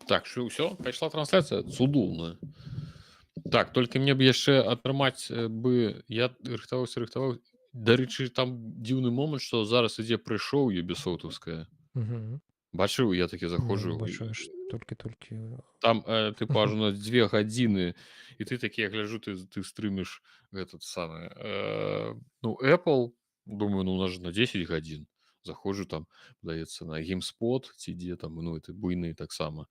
Так, что все, пайшла трансляция? Цудоўна. Так, только мне б яшчэ атрымаць бы я рыхтаваўся. Дарэчы, там дзіўны момант, што зараз ідзе прыйшоў юбісоўтаўская. Мгм. Бачыў, я такі Не, не заходжу, бачу, аж толькі-толькі. там тыпу аж на 2 гадзіны, і ты такі, я гляджу, ты стрыміш гэтат самы ну Apple, думаю, ну у нас же на 10 гадзін. Заходжу, там даецца на GameSpot ці дзе там, ну это буйны таксама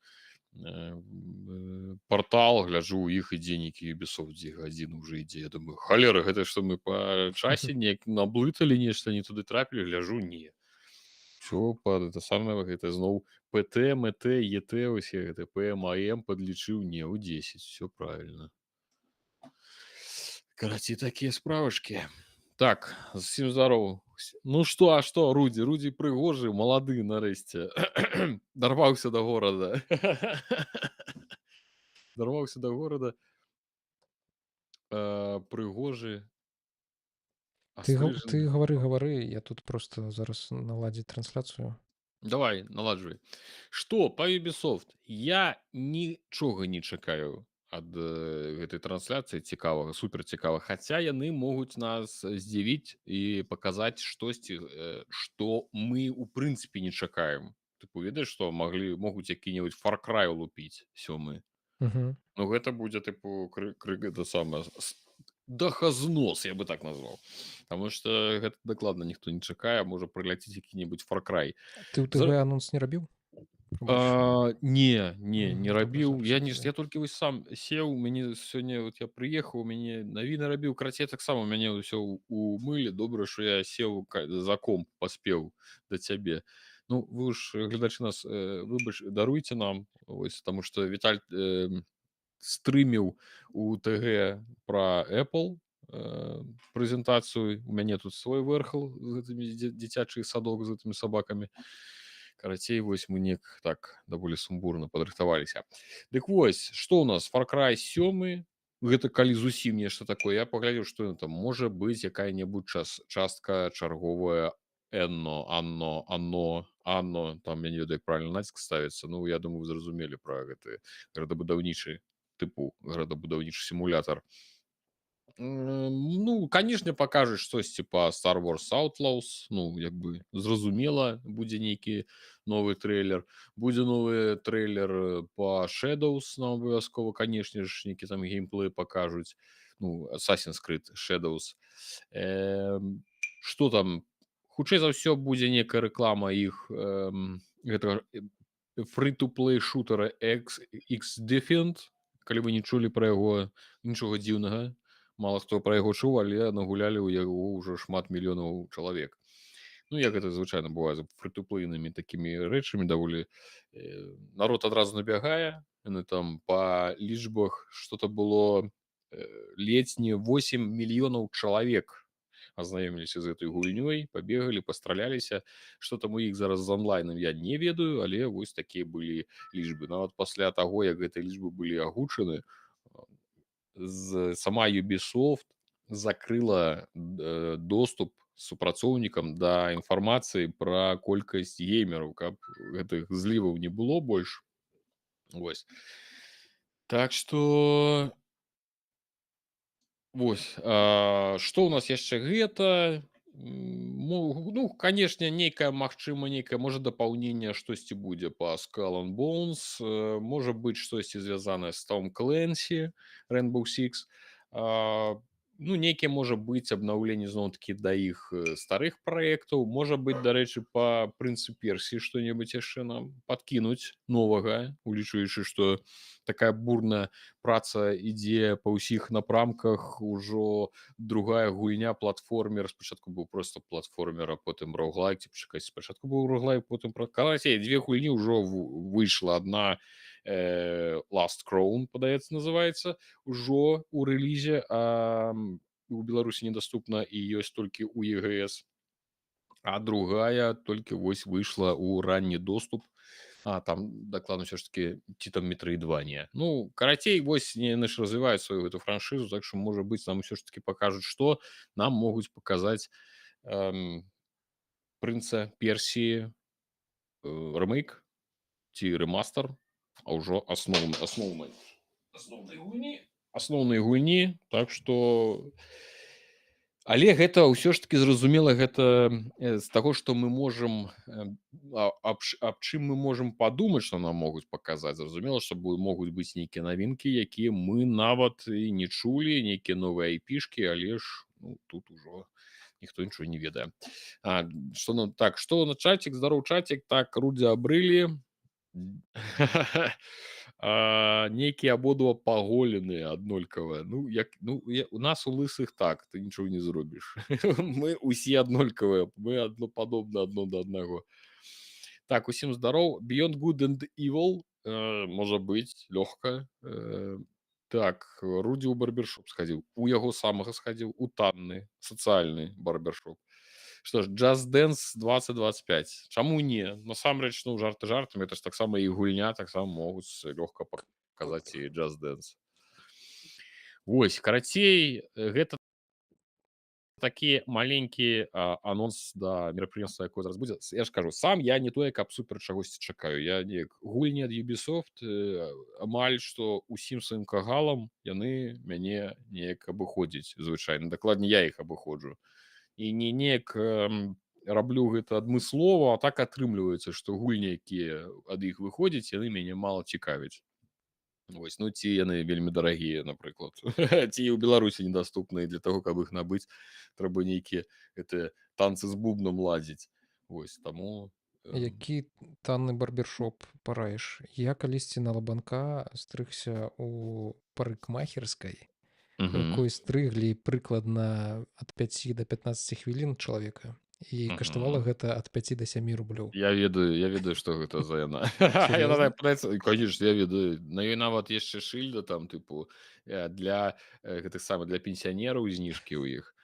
партал, гляджу, у іх ідзе нейкі Ubisoft 2 гадзіны уже ідзе. Я думаю, халера, гэта што мы па часе неяк наблыталі нешта, не туды трапілі, гляжу, не. Все пад это самае, гэта зноў ПТ, МТ, ЕТ, усе гэта ПМ, АМ падлічыў, не, у 10, все правильно. Караці, такія справачкі. Так, зусім здароў. Ну што, а што, Рудзі прыгожы, малады нарэшце. Дарваўся да горада. Дарваўся да горада. Прыгожы, Ты астрыжаны. гавары, я тут просто зараз наладзіць трансляцыю. Давай, наладжвай. Што па Ubisoft? Я нічога не чакаю ад гэтай трансляцыі цікавага, супер цікава. Хаця яны могуць нас здзівіць і паказаць штосьці, што мы ў прынцыпе не чакаем. Тыпу, ведаеш, што могуць які-небудзь Far Cry лупіць 7. Мгм. Ну гэта будзе тыпу гэта самае дахазнос, я бы так назваў. Таму што гэта дакладна ніхто не чакае, можа прыляціць які-небудзь Far Cry. Ты ў ТГ анонс не рабіў? Прабач. Не Добра, рабіў. зараз я Я туды. толькі вось сам сеў, мяне сёння вот я прыехаў, мяне навіны рабіў, карацей, таксама мяне ўсё ў мыле. Добра, што я сеў за комп, паспеў да цябе. Ну, вы ж, гледачы нас, даруйце нам, вось, таму што Віталь стрыміў у ТГ пра Apple прэзентацыю. У мяне тут свой верхал з гэтымі дзіцячы садок з гэтымі сабакамі. Карацей, вось мы неяк так даволі сумбурна падрыхтаваліся. Дык вось, што ў нас? Far Cry 7, гэта калі зусім нешта такое. Я паглядзеў, што ён там можа быць якая-небудзь частка чарговая Анно, там я не ведаю, як правильно націск ставіцца. Ну, я думаю, вы зразумелі пра гэты гарадабудаўнічы тыпу гарадабудаўнічы сімулятар. Ну, канешне, пакажуць штосьці па Star Wars Outlaws. Ну, як бы зразумела, будзе нейкі новы трэйлер. Будзе новы трэйлер па Shadows, нам абавязкова, канешне ж, нейкі там геймплей пакажуць. Ну, Assassin's Creed Shadows. Што там? Хутчэй за ўсё будзе некая рэклама іх гэтага free-to-play шутера X-Defiant. Калі вы не чулі пра яго, нічога дзіўнага. Мала хто пра яго чуў, але нагулялі ў яго ўжо шмат мільёнаў чалавек. Ну, як гэта звычайна бывае з фрытуплейнымі такімі рэчамі даволі. Народ адразу набягае, яны там па лічбах што-то было ледзь не 8 мільёнаў чалавек азнаёміліся з гэтай гульнёй, пабегалі, пастраляліся. Што там у іх зараз з онлайнам, я не ведаю, але вось такія былі лічбы. Нават пасля таго, як гэтыя лічбы былі агучаны, сама Ubisoft закрыла доступ супрацоўнікам да інфармацыі пра колькасць геймераў, каб гэтых зліваў не было больш. Вось. Так што вось, што ў нас яшчэ гэта? Ну, канешне, нейкае можа дапаўненне штосьці будзе па Skull and Bones, можа быць штосьці звязанае з Tom Clancy, Rainbow Six. Ну, нейкія можа быць абнаўленне зноў-такі да іх старых праектаў. Можа быць, дарэчы, па прынцы Персіі што-небудзь яшчэ нам падкінуць новага, улічваючы, што такая бурная праца ідзе па ўсіх напрамках. Ужо другая гульня платформер. Спачатку быў просто платформер, а потым роглайк, ці пачакайце, спачатку быў роглайк, потым карацей, 2 гульні ўжо выйшла. Адна Last Crown, падаецца, называецца, ужо у рэлізе, а у Беларусі недаступна і ёсць толькі у ЕГС. А другая толькі вось выйшла ў ранні доступ. Там дакладна ўсё ж такі ці там Metroidvania. Ну, карацей, вось яны ж развіваюць сваю гэту франшызу, так што, можа быць, нам усё ж такі пакажуць, што нам могуць паказаць прынца Персіі рэмейк ці рэмастар. а ўжо асноўнай гульні, так што але гэта ўсё ж таки зразумела, гэта з таго, што мы можам аб чым мы можам падумаць, што нам могуць паказаць. Зразумела, што могуць быць нейкія навінкі, якія мы нават і не чулі, нейкія новыя айпішкі, але ж тут ужо ніхто нічого не ведае. Што так, што на чацік, здароў чацік, так, Рудзі абрылі. Нейкія абодва паголеныя аднолькавыя. У нас у лысых так, ты нічого не зробіш. Мы усе аднолькавыя, мы падобны адно да аднаго. Так, усім здароў. Beyond Good and Evil, можа быць, лёгка. Так, Рудзі ў барбершоп схадзіў. У яго самага схадзіў, у танны, сацыяльны барбершоп. Што ж, Just Dance 2025. Чаму не? Насамрэч, жарты жартамі, это ж таксама і гульня, таксама могуць лёгка паказаць і Just Dance. Вось, карацей, гэта такі маленькі анонс да мерапрыемства, якое зараз будзе. Я ж кажу, сам я не тое, каб супер чагосьці чакаю. Я неяк гульні ад Ubisoft амаль што усім сваім кагалам яны мяне неяк абыходзяць звычайна. Дакладней, я іх абыходжу. І не неяк раблю гэта адмыслова, а так атрымліваецца, што гульні, якія ад іх выходзяць, яны мяне мала цікавяць. Вось, ці яны вельмі дарагія, напрыклад. Ці ў Беларусі недаступныя, для таго, каб іх набыць, трэба нейкія танцы з бубном ладзіць. Вось, таму... Які танны барбершоп параіш? Я калісьці на Лабанка стрыгся у парыкмахерскай, у якой стрыглі прыкладна ад 5 до 15 хвілін чалавека, і каштавала гэта ад 5 до 7 рублёў. Я ведаю, што гэта за яна. Конечно, я ведаю. На ёй нават яшчэ шыльда там, тыпу, для гэтых самых, для пенсіянераў зніжкі ў іх.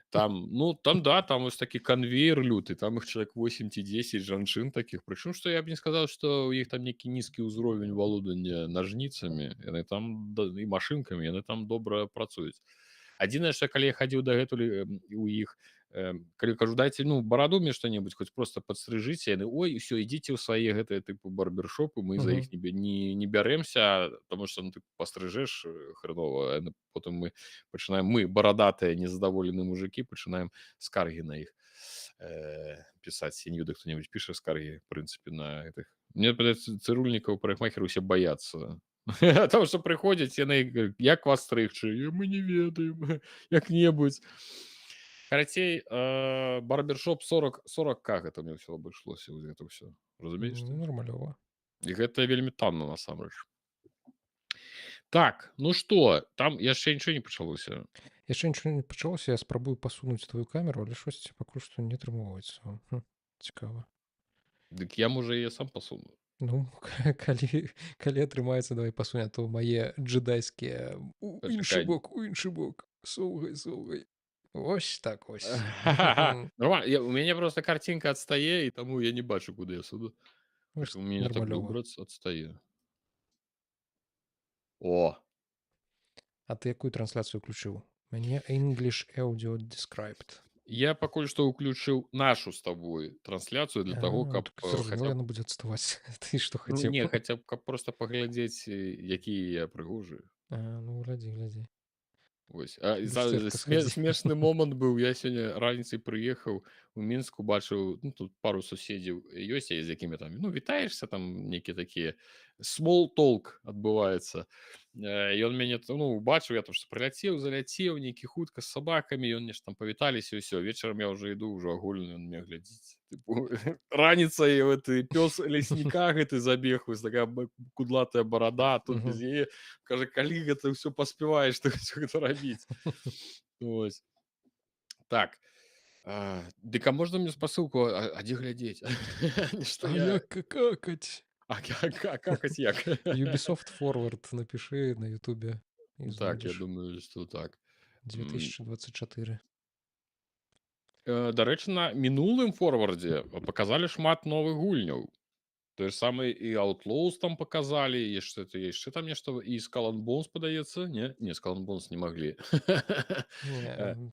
Там вось такі канвейер люты, там іх чалавек 8 ці 10 жанчын такіх. Прычым, што я б не сказаў, што ў іх там нейкі нізкі ўзровень валодання нажніцамі, яны там і машынкамі, яны там добра працуюць. Адзінае, што калі я хадзіў дагэтуль у іх, калі кажу, дайце бараду мне што-небудзь, хоць проста падстрыжыце, яны, ой, усё, ідзіце ў свае гэтыя тыпу барбершопы, мы за іх не бярэмся, таму што ты пастрыжэш хрэнова, потым мы пачынаем, мы, барадатыя незадаволеныя мужыкі, пачынаем скаргі на іх пісаць. Я не ведаю, хто-небудзь піша скаргі, в прынцыпе, на гэтых. Мне падаецца, цырульнікаў, парыкмахераў усе баяцца. Таму што прыходзяць яны, як вас стрыгчы? Мы не ведаем, як-небудзь. Карацей, барбершоп 40к гэта мне ўсё абышлося, гэта ўсё. Разумееш? Нармалёва. І гэта вельмі танна, насамрэч. Так, што, там яшчэ нічого не пачалося? Яшчэ нічого не пачалося, я спрабую пасунуць твою камеру, але штосьці пакуль што не атрымоўваецца. Цікава. Дык я, можа, яе сам пасуну. Калі атрымаецца, давай пасунь, а то мае джедайскія у іншы бок, соўгай. Ось так ось. Нормально, у мяне просто картинка адстае, і таму я не бачу, куды я суду. У мяне так выбрац адстае. О! А ты якую трансляцыю ўключыў? Мяне English Audio Described. Я пакуль што ўключыў нашу з табой трансляцыю для таго, каб... Зразумела, яна будзе адставаць. Ты што хацеў? Не, хаця б, каб проста паглядзець, якія я прыгожыя. Глядзі. Вось. Смешны момант быў. Я сёння раніцай прыехаў у Мінск, бачыў, тут пару суседзяў ёсць, з якімі там вітаешся, там нейкія такія small talk адбываецца. Ён мяне бачыў, я там што прыляцеў, заляцеў, нейкі хутка з сабакамі, ён нешта там павіталіся, і ўсё. Вечарам я ўжо іду, ўжо агульны, ён мне глядзіць. Раніцай гэты пёс лясніка гэты забег, вось такая кудлатая барада, тут без яе. Кажа, калі гэта ўсё паспяваеш, ты ўсё гэта рабіць. Вось. Так. Дык а можна мне спасылку, а дзе глядзець? Як какаць? А какаць як? Ubisoft Forward напішы на Ютубе. Так, я думаю, што так. 2024. Дарэчы, на мінулым форвардзе паказалі шмат новых гульняў. Тое ж самае і Outlaws там паказалі, яшчэ там нешта, і Skull and Bones, падаецца, не? Не, Skull and Bones не маглі.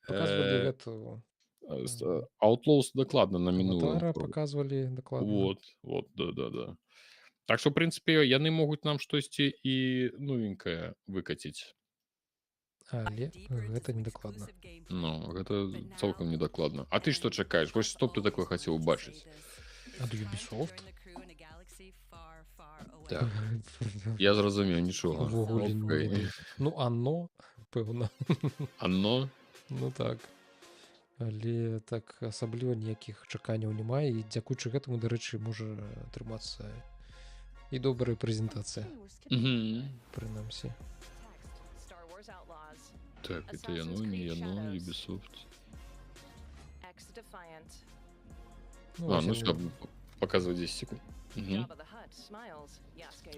Паказвалі гэту... Outlaws дакладна на мінулым. Аватара паказвалі дакладна. Вот, да. Так што, ў прынцыпе, яны могуць нам штосьці і новенькае выкаціць. Але гэта недакладна. Ну, гэта цалкам недакладна. А ты што чакаеш? Вось што б ты такое хацеў убачыць? Ад Ubisoft? Так, я зразумеў, нічога. Увогуле Окей. не. Ну, Anno, пэўна. Анно? Ну так. Але так асабліва ніякіх чаканняў няма, і дзякуючы гэтаму, дарэчы, можа атрымацца і добрая прэзентацыя, Мгм. прынамсі. Так, это яно, не яно, Ubisoft. Ну, А, вось ну яны- всё, показывай 10 секунд. Мгм.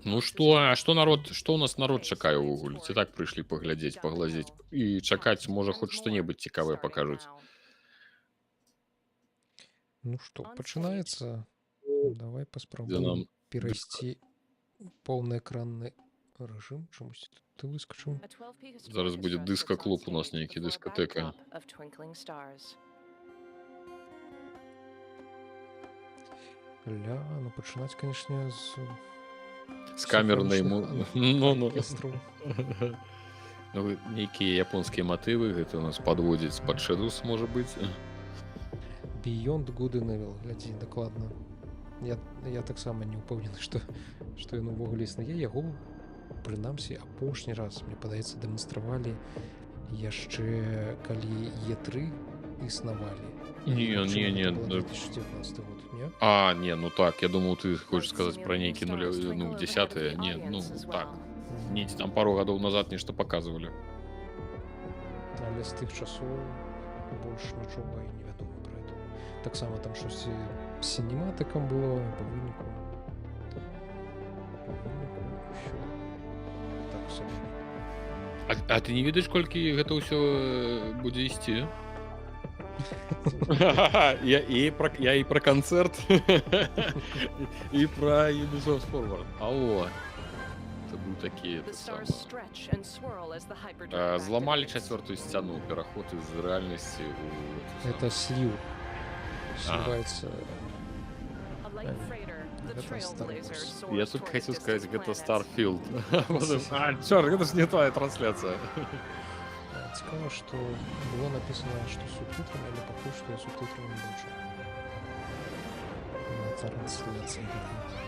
Ну што народ, што ў нас народ чакае ўвогуле? Ці так прыйшлі паглядзець, паглазець і чакаць, можа, хоць што-небудзь цікавае пакажуць. Ну што, пачынаецца. Давай Дзе паспрабуем нам перайсці ў поўнаэкранны рэжым. Чамусь ты выскачыў. Зараз будзе дыска-клуб у нас нейкі, дыскатэка. Ля, ну пачынаць, канешне, З камернай ну. оркестру. Ну, нейкія японскія матывы, гэта у нас падводзіць пад Shadows, можа быць. Beyond Good and Evil, глядзі, дакладна. Я таксама не ўпэўнены, што ён увогуле існуе. Яго, прынамсі, апошні раз, мне падаецца, дэманстравалі яшчэ калі E3 існавалі. Не, 2019 год, не? А, не, ну так, я думаў, ты хочаш сказаць пра нейкі 10-е. Не, ну так. Недзе там пару гадоў назад нешта паказвалі. Але з тых часоў больш нічога і невядома пра гэта. Таксама там штосьці з сінематыкам было, па выніку ўсё так сабе. А ты не ведаеш, колькі гэта ўсё будзе ісці? Я і пра канцэрт, і пра Ubisoft Forward. Алло. Это быў такі, зламалі 4-ю сцяну, пераход з рэальнасці ў... Это сліў. Сліваецца. Я тут хацеў сказаць, гэта Starfield. А, чорт, гэта ж не тая трансляцыя. Цікава, што было напісана, што субтытрам, але пакуль што я субтытраў не бачу. На трансляцыі гэтай.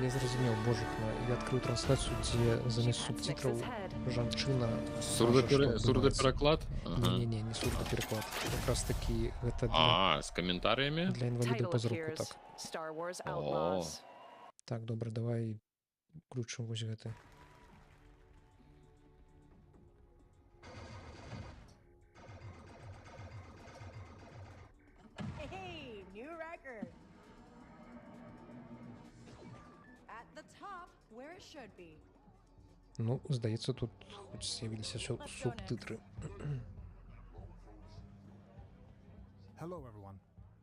Я зразумеў, божухна, я адкрыў трансляцыю, дзе замест субтитраў жанчына... Сурдопераклад? Не сурдопераклад. Як раз такі гэта з каментарыямі? для інвалідаў па зроку, так. О. Так, добра, давай включым вось гэты. Hey, new record. At the top, where it should be. Ну, здаецца, тут хоць з'явіліся субтитры. Hello everyone,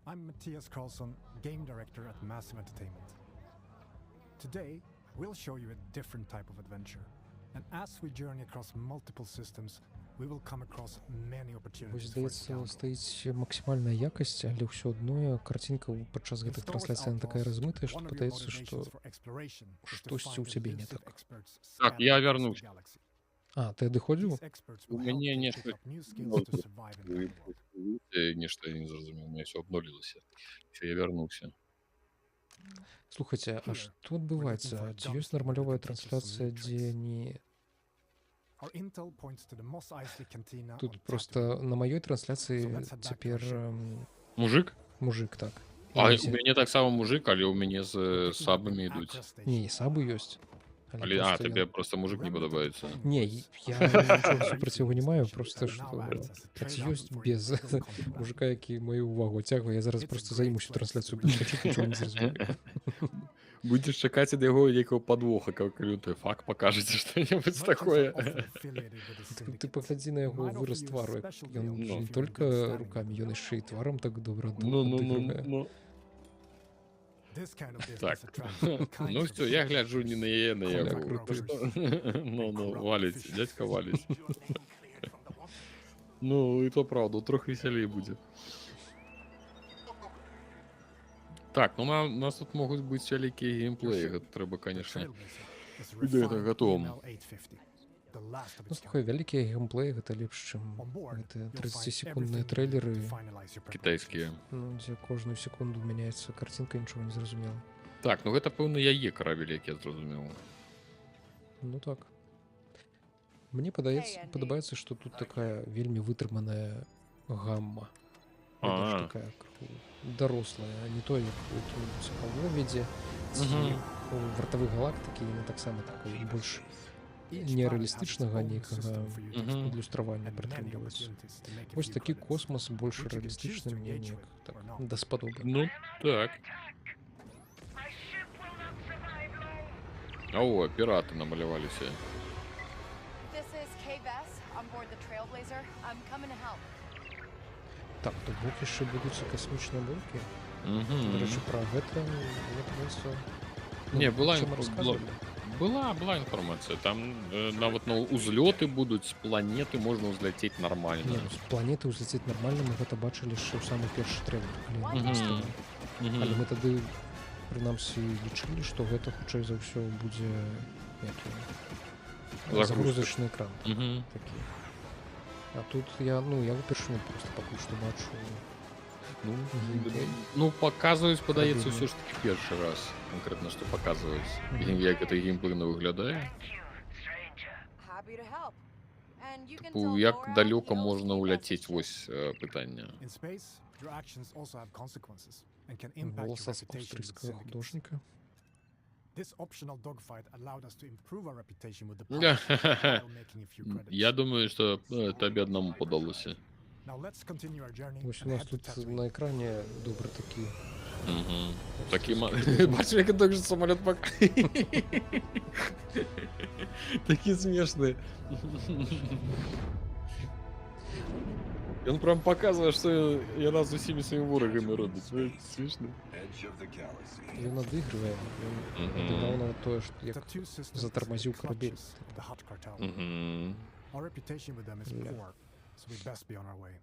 I'm Matthias Karlsson, game director at Massive Entertainment. Today, we'll show you a different type of adventure. And as we journey across multiple systems, we will come across many Вось, opportunities for здаецца, download. стаіць максімальная якасць, але ўсё адно карцінка падчас гэтых трансляцый она такая размытая, што падаецца, што штосьці ў цябе не так. Так, я вярнуўся. А, ты адыходзіў? У мяне нешта... Нешта я не зразумеў, у мяне ўсё абнулілася. Усё, я вярнуўся. Слухайце, а што адбываецца? Ці ёсць нармалёвая трансляцыя, дзе не... Тут просто на маёй трансляцыі цяпер... Мужик? Мужик, так. А у мяне таксама мужик, але ў мяне з сабамі ідуць. Не, і сабы ёсць. Але, табе просто мужик не падабаецца. Не, я нічога супраць яго не маю, просто што ёсць без мужика, які маю увагу адцягвае. Я зараз просто за ім усю трансляцыю буду чуць, нічога не зразумею. Будзеш чакаць ад яго нейкага падвоха, калі ты факт пакажаце што-небудзь такое. Ты паглядзі на яго выраз твару. Ён не толькі рукамі, ён яшчэ і тварам так добра адыгрывае. Так, ну все, я гляджу не на яе, на яго. Ну, валіць, дядька валіць. Ну, і то правда, трохи весялей будзе. Так, ну у нас тут могуць быць вялікія геймплеі, гэта трэба, The конечно, Trailblazer is a і да гэта refined гатовым. EML 850, the last of Ну, its слухай, kind. вялікія геймплеі гэта лепш, чым On board, гэты you'll find 30-секундныя everything you need to трэйлеры, finalize your preparations. Кітайскія. ну, дзе кожную секунду мяняецца карцінка, нічога не зразумела. Так, ну гэта, пэўна, яе карабель, як я зразумеў. Ну так. Мне Andy. падабаецца, што тут такая вельмі вытрыманая гамма. Ведаеш, А. такая крыху дарослая, а не то, як у якім-небудзь Авовідзе ці Мгм. у вартавых галактыкі, яна таксама такой больш Each planet has its нерэалістычнага own нейкага system for you to Мгм. explore, ідлюстравання and many прытрымліваецца. opportunities to make a Вось few такі credits, космас больш which you can choose рэалістычны to мне engage неяк with так or not. даспадобы. Ну, так. О, піраты намаляваліся. This is KVS on board the Trailblazer. I'm coming to help. Так, то бок яшчэ будуць і касмічныя бойкі. Мгм. Дарэчы, пра гэта мне падаецца... Не, была чым інфа- расказвалі. Была інфармацыя. Там нават на ўзлёты будуць з планеты, можна ўзляцець Не, нармальна. ну, з планеты ўзляцець нармальна, мы гэта бачылі яшчэ ў самы першы трэйлер, калі яны Мгм. тэставалі. Мгм. Але мы тады прынамсі лічылі, што гэта хутчэй за ўсё будзе Загрузка. загрузачны экран Мгм. такі. А тут я ўпершыню проста пакуль што бачу. Ну, Геймплей. ну, паказваюць, падаецца, Карабельны. ўсё ж такі першы раз. Канкрэтна, што паказваюць. Мгм. Як гэта геймплейна выглядае. Happy to help. And you can Типу, tell як Laura далёка he knows можна KVS ўляцець, is вось пытанне. In space, your actions also have consequences and can impact Голас your reputation with аўстрыйскага syndicates. художніка. This optional dogfight allowed us to improve our reputation with the public while making a few credits. Я думаю, што табе аднаму падалося. Now let's continue our journey Вось у and нас head to тут Tatooine. на экране добры такі. Мгм. Такі бачу, як так же самолет такі смешны. Ён прям показвае, што яна з усімі сваімі ворагамі робіць. Смешна. Ён адыгрывае. Ён Мгм. адыграў нават тое, што як Tattoo system затормозил is the корабель. clutches of the Hutt cartel. Мгм. Our reputation with them is Бля. poor, so we best be on our way.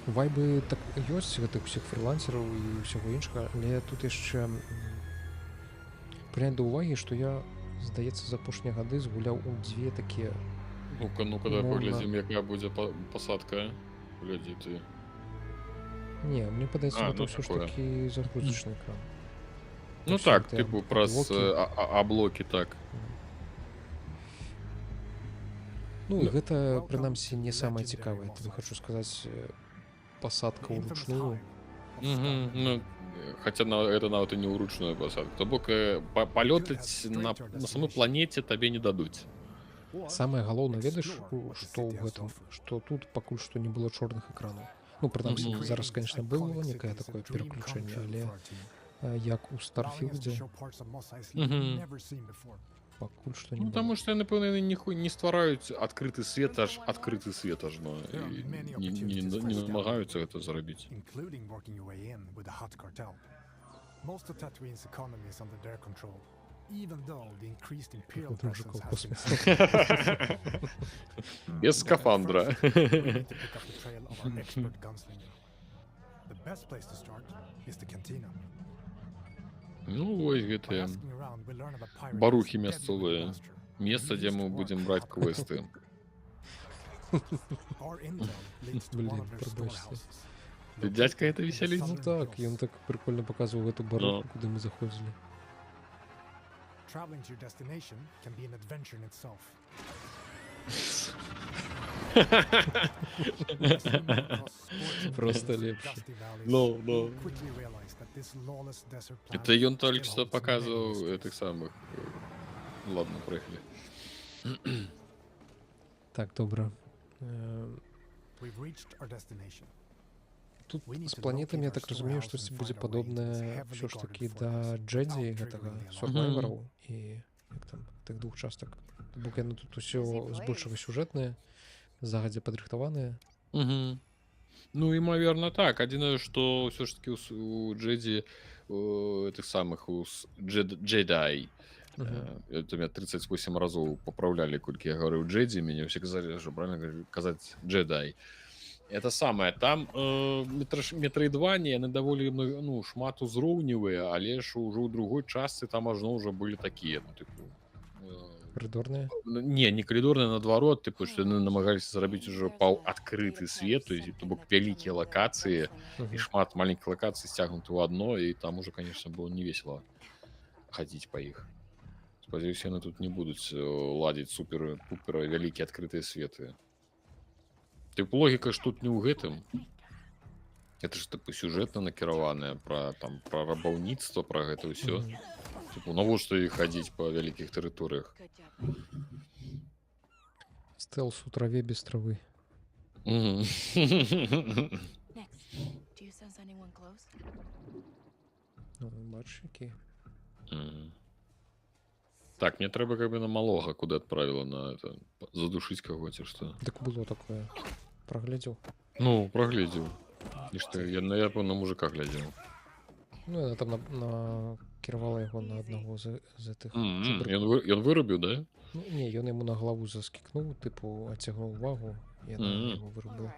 Вайбы так ёсць гэтых усіх фрылансераў і ўсяго іншага, але тут яшчэ прыняць да ўвагі, што я, здаецца, за апошнія гады згуляў у дзве такія. Ну-ка, дай Умоўна. паглядзім, якая будзе пасадка. Глядзі ты. Не, мне падаецца, А, гэта ну ўсё ж такое. такі загрузачны экран. Ну Усё так, гэтыя типу, праз блокі. аблокі, так. Ну і Ну, гэта, Welcome прынамсі, to не самае legendary цікавае. Mos Тобі хачу Eisley. сказаць, пасадка The infamous ўручную. hive of Мгм. Star Ну, хаця гэта нават і не ўручную пасадку. То бок палётаць на самой планеце табе не дадуць. Or Самае галоўнае, ведаеш, explore what the што ў city has to гэтым, offer. што тут пакуль што не было чорных экранаў. Ну, прынамсі, Мгм. зараз, Creating конечно, this было iconic некае city is a такое dream come пераключэнне, true але for our team. як у Allowing us to Старфілдзе show parts of Mos Eisley Мгм. we've never seen before. пакуль што не Ну, было. таму што яны, напэўна, не ствараюць адкрыты свет аж адкрыты свет ажно. There are І many не opportunities for намагаюцца establishing гэта зрабіць. including working your way in with the Hutt cartel. Most of Tatooine's economy is under their control, even though the increased imperial Вот мужиков presence в has космосе. been Без скафандра. We need to pick up the trail of our expert gunslinger. The best place to start is the cantina. Ну, вось By гэтыя asking around, we learn about pirates' барухі deadly мясцовыя. master. Месца, дзе мы будзем браць квесты. Our intel leads to one Блин, of their пробачьте. storehouses. Ты дядька Located это in the веселит? Ну southern так, hills. ён так прикольно показывал эту баруху, куды мы заходили. Traveling to your destination can be an adventure in itself. Просто лепше. Ну. Это ён только толькі што паказваў гэтых самых. Ладно, проехали. Так, добра. Тут з планетамі, я так разумею, штосьці будзе падобнае ўсё ж такі да Джэдзі, гэтага Сурвайвараў і як там, тых двух частак. Бок яны тут усё збольшага сюжэтнае, загадзя падрыхтаваныя. Ну, імаверна так. Адзінае, што ўсё ж такі у Джэдзі тых самых у Джедай Это меня 38 разоў папраўлялі, колькі я гаварыў Джэдзі, мяне ўсе казалі, што правильно казаць Джедай. Это самае, там метроидванія, яны даволі шмат узроўневыя, але ж ужо ў другой частцы там ажно ўжо былі такія, Коридорные? не калідорныя, наадварот, што яны намагаліся зрабіць ужо паўадкрыты свет, то есть, то бок вялікія лакацыі і шмат маленькіх лакацый сцягнуты ў адно, і там уже, конечно, было не весело хадзіць па іх. Спадзяюся, яны тут не будуць ладзіць супер-пупер вялікія адкрытыя светы. Логіка ж тут не ў гэтым. Это ж сюжэтна накіраванае пра рабаўніцтва, пра гэта ўсё. Навошта іх хадзіць па вялікіх тэрыторыях? Стелс у траве без травы. Бачиш, які? Так, мне трэба как бы на малога куды адправіла на это задушыць каго ці што. Так было такое. Праглядзеў. Ну, прагледзеў. І што я на мужика глядзеў. Ну, яна там накіравала яго на аднаго з гэтых. Ён вырубіў, да? Ну, не, ён яму на галаву заскікнуў, тыпу, адцягнуў увагу, і яна яго вырубіла.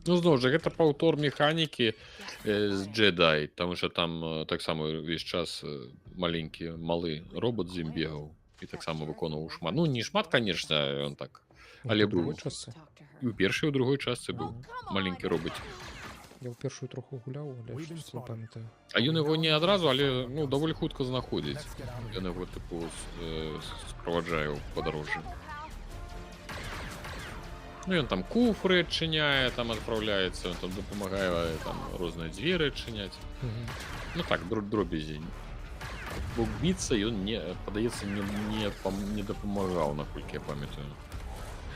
Ну, зноў жа, гэта паўтор механікі з Джедай, таму што там таксама ўвесь час маленькі малы робот з ім бегаў і таксама выконваў шмат. Ну, не шмат, конечно, ён так, але быў. І ў першай, і ў другой частцы быў маленькі робот. Я ў першую троху гуляў, але щось не памятаю. А ён яго не адразу, але даволі хутка знаходзіць. Ён яго, тыпу, справаджае ў падарожжы. Ну, ён там куфры адчыняе, там адпраўляецца, ён там дапамагае розныя дзверы адчыняць. Ну так, дробязень. Бо біцца ён, падаецца, не дапамагаў, наколькі я памятаю.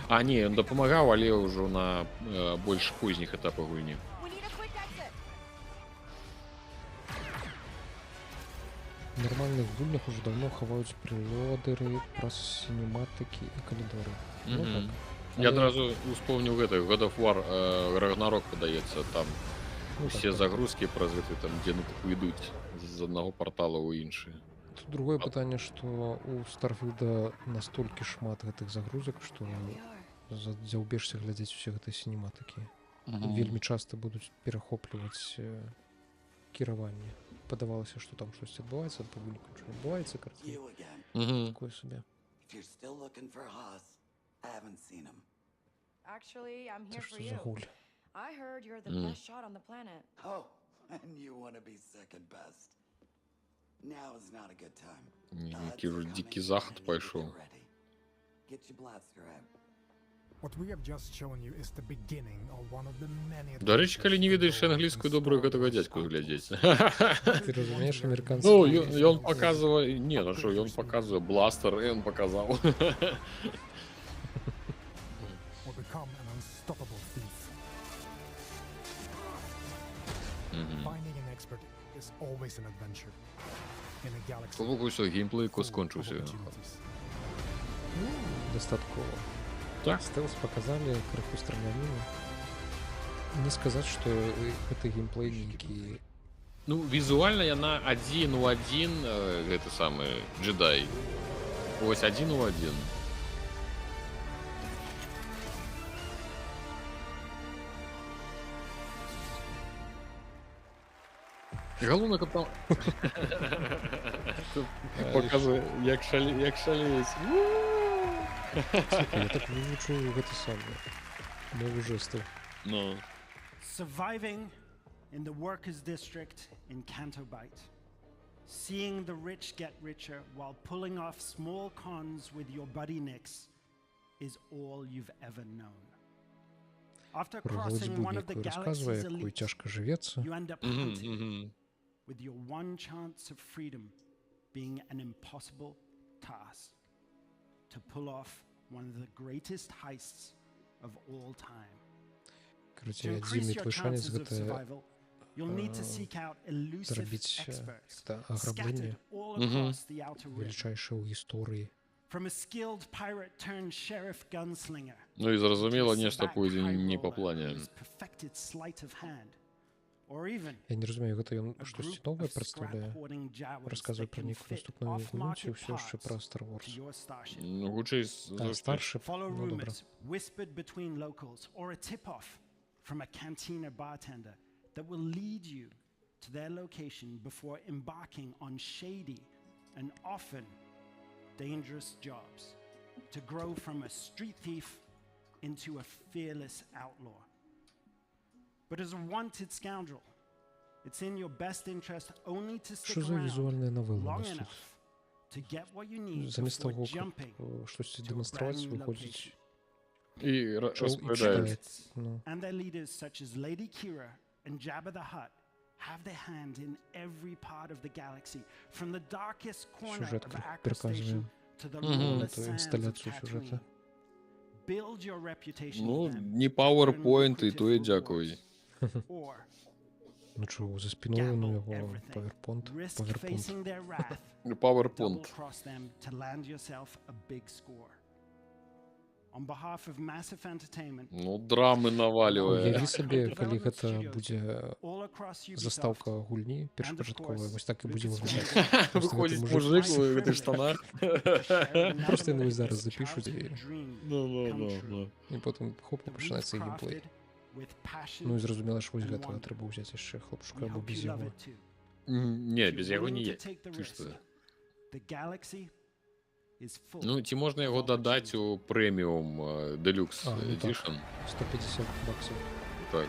А, не, ён дапамагаў, але ўжо на больш позніх этапах гульні. В нормальных гульнях уже давно хаваюць прылодыры праз сінематыкі і калідоры. Ну так. Я адразу успомніў гэта, God of War Ragnarok, падаецца, там усе загрузкі праз гэты, там, дзе ідуць з аднаго партала ў іншы. Тут другое пытанне, што у Starfield настолькі шмат гэтых загрузак, што дзяўбешся глядзець усе гэтыя сінематыкі. Вельмі часта будуць перахопліваць кіраванне. Падавалася, што там штось адбываецца, па выніку нічога не адбываецца, карціна. Такое сабе. I haven't seen him. Actually, I'm here for Це you. що за гуль? I heard you're the best shot on the planet. Oh, and you want to be second best. Now is not a good time. Який ж дикий заход пішов. Get your blaster out. What we have just shown you is the beginning of one of the many. До речі, калі не ведаеш англійську, добре гэтага дядьку глядзець. Ти розумієш американську? Ну, ён паказвае, не, ну што, ён паказвае бластер, і ён паказаў. Or become an unstoppable thief. Finding an expert is always an adventure. In a galaxy. Побок усё, геймплейку скончыўся. Дастаткова. Так. Стелс показали, крыху страляніну. Не сказаць, што гэты геймплей нейкі... Ну, візуальна яна 1 у 1, гэты самы Джедай. Вось 1 у 1. Галоўна, каб там... Показвае, як шалець. Я так вывучу гэты самы. Мову жестаў. Ну. Surviving in the workers' district in Canto Bight. Seeing the rich get richer while pulling off small cons with your buddy Nix is all you've ever known. After crossing one of the galaxy's elites, you end up hunting, with your one chance of freedom being an impossible task to pull off one of the greatest heists of all time. To increase your chances of survival, you'll need to seek out elusive experts scattered all across the Outer Rim. Величайшее ў гісторыі. From a skilled pirate turned sheriff gunslinger. Ну і зразумела, нешта пойдзе не па плане. Perfected sleight of hand. or even Я не разумею, гэта ён a штосьці group новае of прадстаўляе. scrap-hoarding Jawas Расказвае that пра can нейкую fit наступную мінуце, off-market ўсё яшчэ пра parts Star to Wars. your starship. Ну, хутчэй А, Starship, Follow ну добра. rumors whispered between locals or a tip-off from a cantina bartender that will lead you to their location before embarking on shady and often dangerous jobs to grow from a street thief into a fearless outlaw. But as a wanted scoundrel, it's in your best interest only to stick Що за around візуальная навела у long нас тут? enough to get what you need Замість before того, jumping як щось to a brand демонструвати, new виходить location. І шоу і розповідає. читає. Ну, And their leaders, such as Lady Kira and Jabba the Hutt, have their hand in every part of the galaxy, from the darkest corner of Сюжетка Acre переказує. Station to the Мгм. lawless Це sands of інсталяцію сюжету. Tatooine. Build your reputation Ну, with them, не earn PowerPoint, і то і lucrative дякую. rewards, or ну чого, за спиною у gamble нього everything, PowerPoint. risk PowerPoint. facing their wrath, PowerPoint. double-cross them to land yourself a big score. On behalf of Massive Entertainment, Ну, драмы наваливае. Уяві собі, калі гэта будзе all across Ubisoft, застаўка гульні першапачатковая, вось так і будзе Lucasfilm выглядаць. Выходзіць Просто мужик мужик у гэтых штанах. Просто яны зараз запішуць Ну. і потым хоп, і пачынаецца геймплей. Ну і зразумела, що вось гэтага трэба ўзяць яшчэ хлопчука або без яго. Не, без яго ніяк. Ты што? Ну, ці можна яго дадаць у прэміум Deluxe А, ну так. Edition? 150 баксів. Так.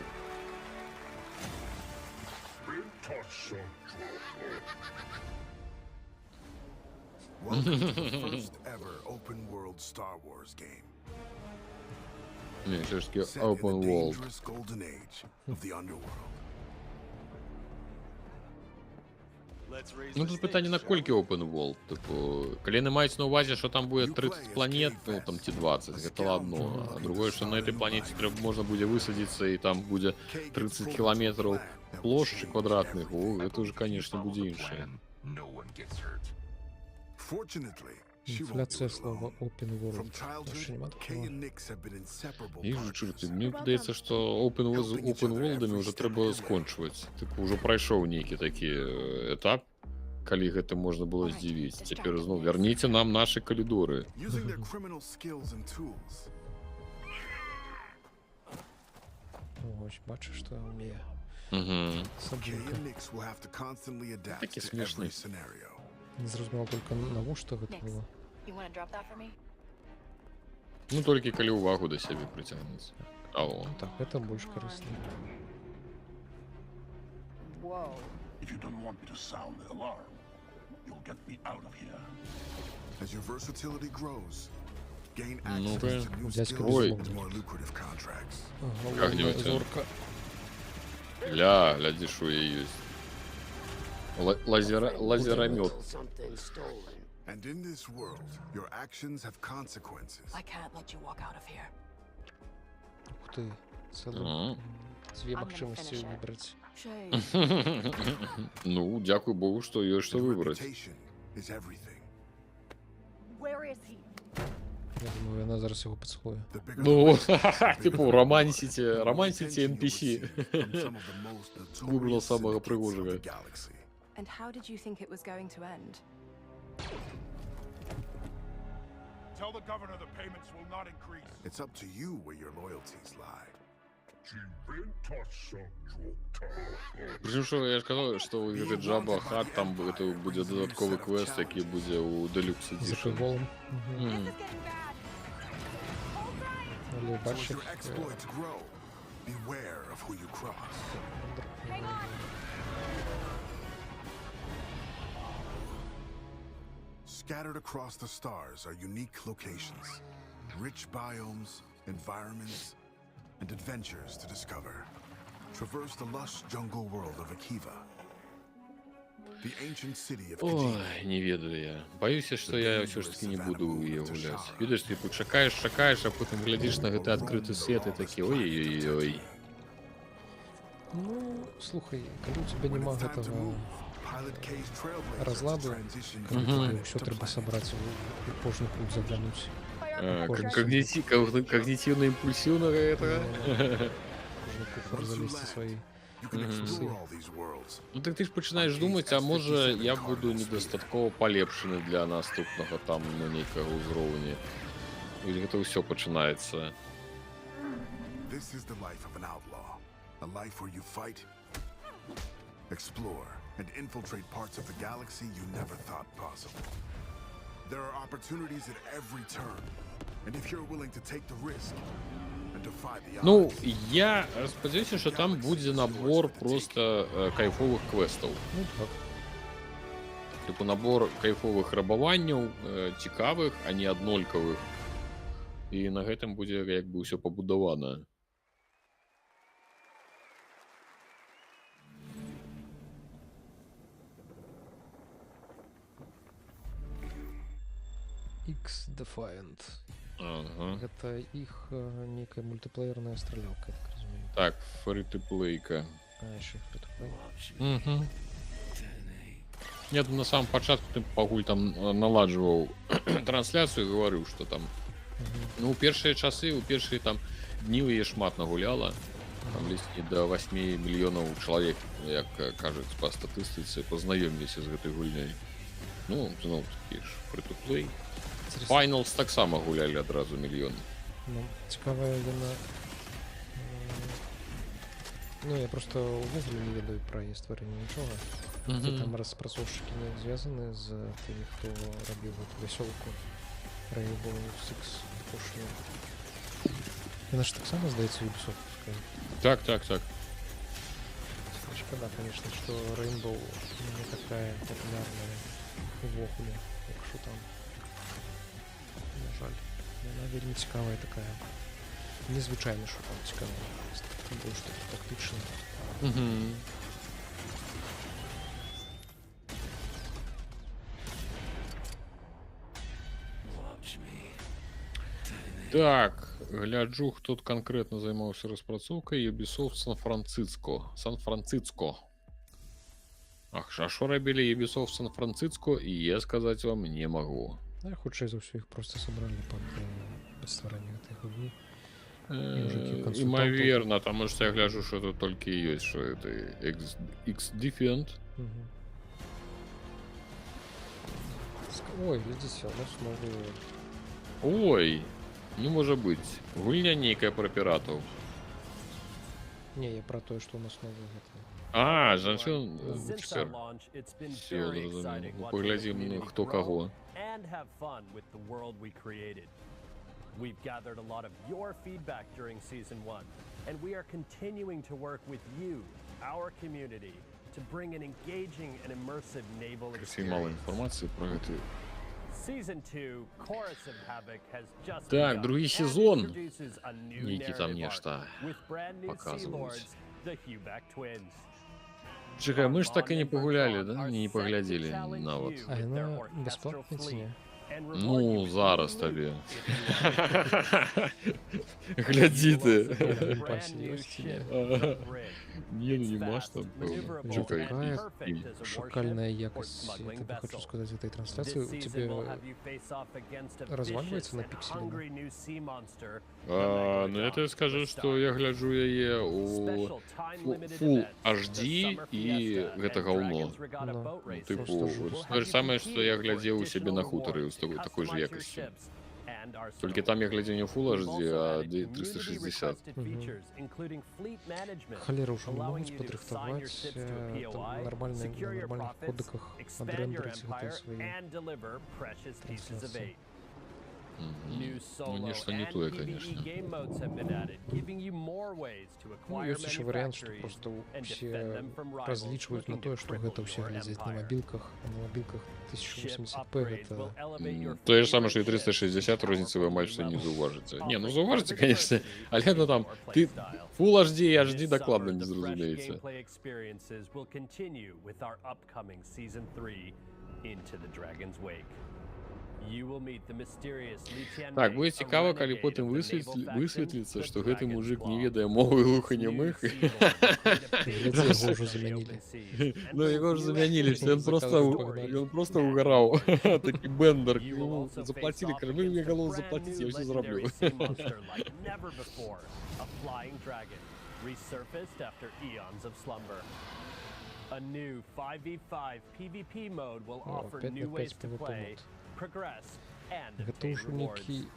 Welcome to the first ever open world Star Wars game. Не, все ж таки Set in Open the World. dangerous golden age of the underworld. Ну, тут питання, наколькі Open World. Типу, калі не мають на увазі, що там буде 30 планет, ну, там ті 20, гэта одно. А другое, що на этой планете можна буде висадитися, і там буде 30 кілометрів площі квадратних. О, это уже, конечно, буде інше. Fortunately, she won't do Інфляція it слова alone. Open From World. Ще childhood, нема Kay такого. and Nix have been inseparable І ж partners. чорти, мені здається, що Open Worldами вже треба скончувати. Типу, вже пройшов некий такий етап, коли гэта можна було здивити. Тепер знову верніться нам наші коридори. Using their criminal skills and tools. Ось, бачиш, що вміє. Угу. Kay Сабінка. and Nix will have to constantly adapt Такі to смішні. every scenario. Не зрозуміло тільки навіщо гэта було. You want to drop that for me? Ну, тільки коли увагу до себе притягнеться. А о. Так, це більш корисно. Whoa. If you don't want me to sound the alarm, you'll get me out of here. As your versatility grows, gain Ну, access okay. to new Дядька skills Ой. and more lucrative contracts. Головна зорка. Гляди, що я есть. Лазеромет. And in this world, your actions have consequences. I can't let you walk out of here. Ух ти. Це Ага. дві gonna можливості finish it. вибрати. Shay. Ну, дякую Богу, що є що Your вибрати. reputation is everything. Where is he? Я думаю, вона зараз його поцілує. The bigger Ну, the risk, the bigger типу, the романсите reward. романсите Attention you NPC. receive from some of the most Выбрала notorious самого syndicates of пригожего. the galaxy. And how did you think it was going to end? Tell the governor the payments will not increase. It's up to you where your loyalties lie. Причому, що я ж казав, що у Jabba Jabba Hutt там буде додатковий квест, який буде у Deluxe За Edition. приколом. This is getting bad. Hold tight. Але So as бачиш, your exploits grow, beware of who you cross. Hang on. Scattered across the stars are unique locations, rich biomes, environments, and adventures to discover. Traverse the lush jungle world of Akiva, the ancient city of Khajiit. Ой, не ведаю я. Боюся, що я все ж таки не буду її гуляти. Видиш, типу, чекаєш, а потім глядиш на GTA відкритий світ і такий, ой-ой-ой. ну, слухай, коли у тебе When нема it's time to гэтага move, Pilot K's Trailblazer разладу, transition коли your тобі time все to треба play. собрати у кожний пункт заглянуть. Когнитивно-импульсивно это. Кожний куфер залізти свої. You can Mhm. explore all these worlds. Ну так ти ж починаєш думати, а може я буду недостатково полепшений для наступного там на нейкого узроўня. І гэта ўсё пачынаецца. This is the life of an outlaw. A life where you fight, explore, and infiltrate parts of the galaxy you never thought possible. There are opportunities at every turn. And if you're willing to take the risk and defy the odds, Ну, я спадзяюся, що там будзе набор просто кайфовых квестаў. Ну так. Типу набор кайфовых рабаванняў, цікавых, а не аднолькавых. І на гэтым будзе як бы ўсё пабудавана. X-Defiant. Ага. Гэта іх нейкая мультиплеерная стралялка, я так разумею. Так, фрі-ту-плейка. А, яшчэ фрі-ту-плей. Угу. Я на самом пачатку ты пакуль там наладжваў трансляцыю і гаварыў, што там ну, у першыя часы, у першыя там дні яе шмат нагуляла. Там лісні да 8 мільёнаў чалавек, як кажуць па статыстыцы, пазнаёміліся з гэтай гульняй. Ну, зноў такі ж фрі-ту-плей. Finals таксама гулялі адразу мільён. Ну, цікавая яна... Ну, я просто увогуле не ведаю пра яе стварэнне нічога. Там распрацоўшчыкі не звязаны з тымі, хто рабіў гэту вясёлку Rainbow Six апошнюю. Яна ж таксама, здаецца, Ubisoft'ская. Так. Шкада, конечно, што Rainbow не такая популярная увогуле, як што там. На жаль. Яна вельмі цікавая такая. Незвычайна, што там цікавая. Больш такі тактычны. Так, гляджу, хто тут канкрэтна займаўся распрацоўкай. Ubisoft Сан-Франциско. Ах, а што рабілі Ubisoft Сан-Франциско, і я сказаць вам не магу. Я хутчэй за ўсё іх проста сабралі пад стварэнне гэтай гульні. Імаверна, таму што я гляджу, што тут толькі ёсць, што это X-Defiant. Ой, глядзіце, у нас новыя... Ой, не можа быць. Гульня нейкая пра піратаў. Не, я пра тое, што у нас новыя гэтыя. А, жанчын офіцер. Все, зразумеў. Ну, паглядзім, хто каго. We've gathered a lot of your feedback during Season 1, and we are continuing to work with you, our community, to bring an engaging and immersive naval Мало experience. інформації про гэта. Season 2, Chorus of Havoc has just Так, begun другий and сезон. introduces a new Некий там narrative нешта arc with brand new Sea показывают. Lords, the Huback Twins. Чекай, мы ж так і не пагулялі, да? Не паглядзелі нават. А яна бясплатная ці не? Ну, зараз табе. Глядзі ты. Не, ну нема ж там, пэўна. Чекай. Шакальная якасць, я тебе хочу сказать, этой трансляции. У тебя разваливается на пиксели? Ну, я тебе скажу, что я гляджу яе у Full HD і гэта гаўно. Типу, то же самое, что я глядзеў у себе на хутары з такой же якасцю. Толькі там я глядзеў не Full HD, а 360. Халера ўжо не могуць падрыхтаваць на нормальных кодеках адрендерыць гэтыя свае трансляцыі. Ну, нешта не тое, конечно. Ну, ёсць яшчэ варыянт, што проста ўсе разлічваюць на тое, што гэта ўсе глядзяць на мабілках, а на мабілках 1080p гэта... Тое ж самае, што і 360, розніцы вы амаль што не заўважыце. Не, ну заўважыце, конечно, але ну там, ты Full HD і HD дакладна не зразумееце. Так, будзе цікава, калі потым высветліцца, што гэты мужик не ведае мовы глуханемых. Яго ўжо замянілі. Ну, яго ўжо замянілі, што ён проста угараў. Такі бендер. Заплацілі, кажа, вы мне галоў заплаціць, я ўсё зраблю. resurfaced after eons of slumber. A new 5v5 PvP mode will О, offer 5 на new 5 ways to PvP play, мод. progress, and Гэта obtain ўжо rewards. нейкі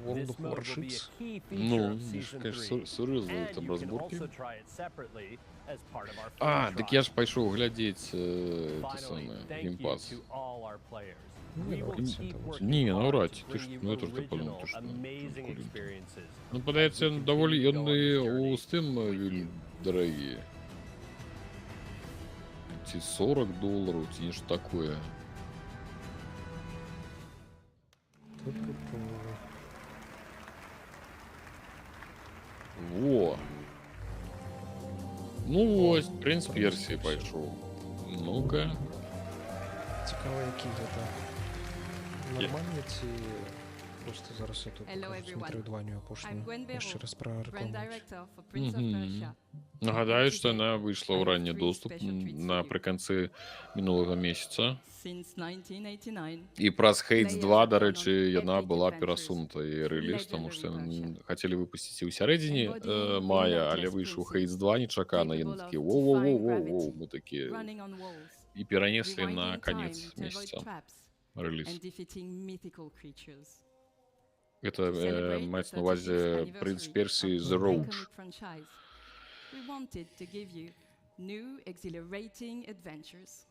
World This of mode will be a Warships. key feature Ну, of конечно, Season 3, серйозно and там you can разборки. also try it separately as part of our free А, trial. так я ж пайшоў глядзець те Finally, самае, thank you геймпас. to all our players. Ну, We will навряд ці keep там working Не, hard навряд to ці, ти bring ж, you ну, я теж так подумав, original, то, що, amazing прикольно. experiences. Ну, подається, As we доволі continue to go on вони this journey у Steam вельми дорогі. Ці $40, ці ніж такое. Пу-пу-пу. Во. Ну ось, принц Персії пайшов. Ну-ка. Цікаво, які гэта нормальні ці просто зараз я тут Hello, покажу everyone. смотрю I'm апошнюю Gwen яшчэ Vero, раз Brand прарекламую. Director for Prince of Persia. Нагадаю, що вона вийшла у I have ранній three доступ special treats for you. наприкінці минулого місяця. Since 1989, І праз Hades Players 2, have до gone речі, on вона epic була adventures пересунута і реліз, through тому що legendary Persia. хотіли випустити у середині Embodying мая, але relentless вийшов princes, Hades 2 нечакано, і ми capable такі of воу-воу-воу-воу, defying ми такі running on walls, і перенесли на rewinding конець time to avoid місяця traps, реліз. and defeating mythical creatures. Это To celebrate мається the на увазі 35th Принц anniversary Персії of The the Road. iconic franchise, we wanted to give you new exhilarating adventures.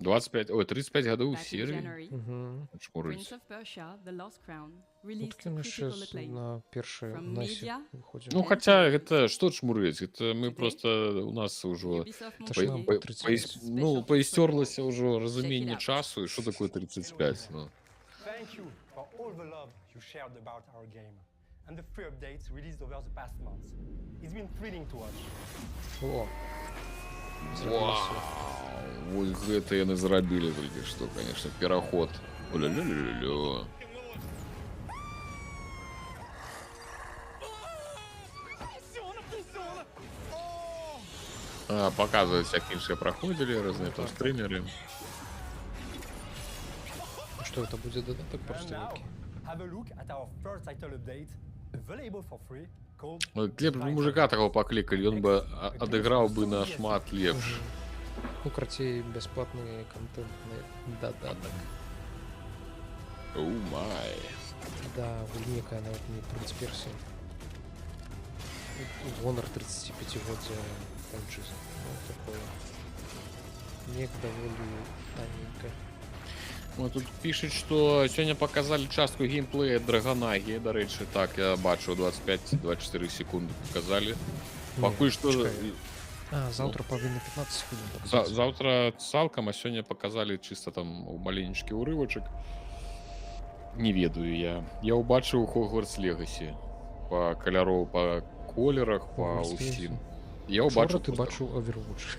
35 годів Back in серії. January, Угу. Чмурить. Prince of Persia: The Lost Crown Ну, released таки to ми ще critical acclaim. на першій From Насі media виходимо. Ну, and хотя to это что чмурить, это мы Today, просто у нас уже Ubisoft Та ж нам Montpellier по released 35. a ну, special поистерлося protocol. уже Check разумение it out. часу, и что такое 35, ну. Thank you for all the love you shared about our game and the free updates released over the past months. It's been thrilling to watch. О, Вау, вот это я не зарабили только что, конечно, переход. Ля-ля-ля-ля-ля. Показывают всякие инши проходили, разные там стримеры. що це буде додаток And просто now, який? have a look at our first title update, available for free, called Глеб бы мужика такого покликали, он бы отыграл бы на шмат лепш. Ну, крацей бесплатный контентный додаток. Оу май. Да, некая, навіть не Принц Персии. Гонор 35-годия франшизы. Ну, такое. Нек довольно тоненько. Ну, тут пишуть, що сьогодні показали частку геймплея Драгонаги. До речі, так, я бачу, 25-24 секунди показали. Поки що... чекай. А, завтра повинні 15 секунд За, показати. завтра цалком, а сьогодні показали чисто там маленький уривочок. Не ведаю я. Я убачив Hogwarts Legacy. По кольору, по колерах, по Hogwarts усім. Legacy. Я Вчора убачив... ти бачив Overwatch.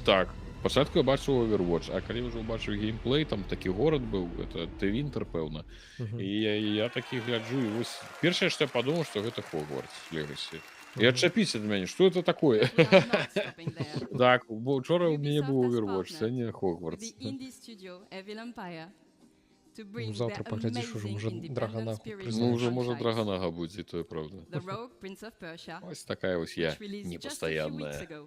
Так, спочатку я бачив Overwatch, а коли вже побачив геймплей, там такий город був, це Твінтер, певно. І я такий гляджу, і ось перше, що я подумав, що це Hogwarts Legacy. І отчепіться від мене, що це таке? We are not stopping there. Так, вчора у мене був Ubisoft has Overwatch, це не partnered with Hogwarts. the indie studio Evil Empire to bring Ну, завтра their поглядиш, уже amazing може independent Драгонаху spirit Ну, признаєш. вже може franchise. Драгонага буде, то і правда. The Rogue Prince of Persia, Ось така ось я, which released just a few weeks непостоянная. ago,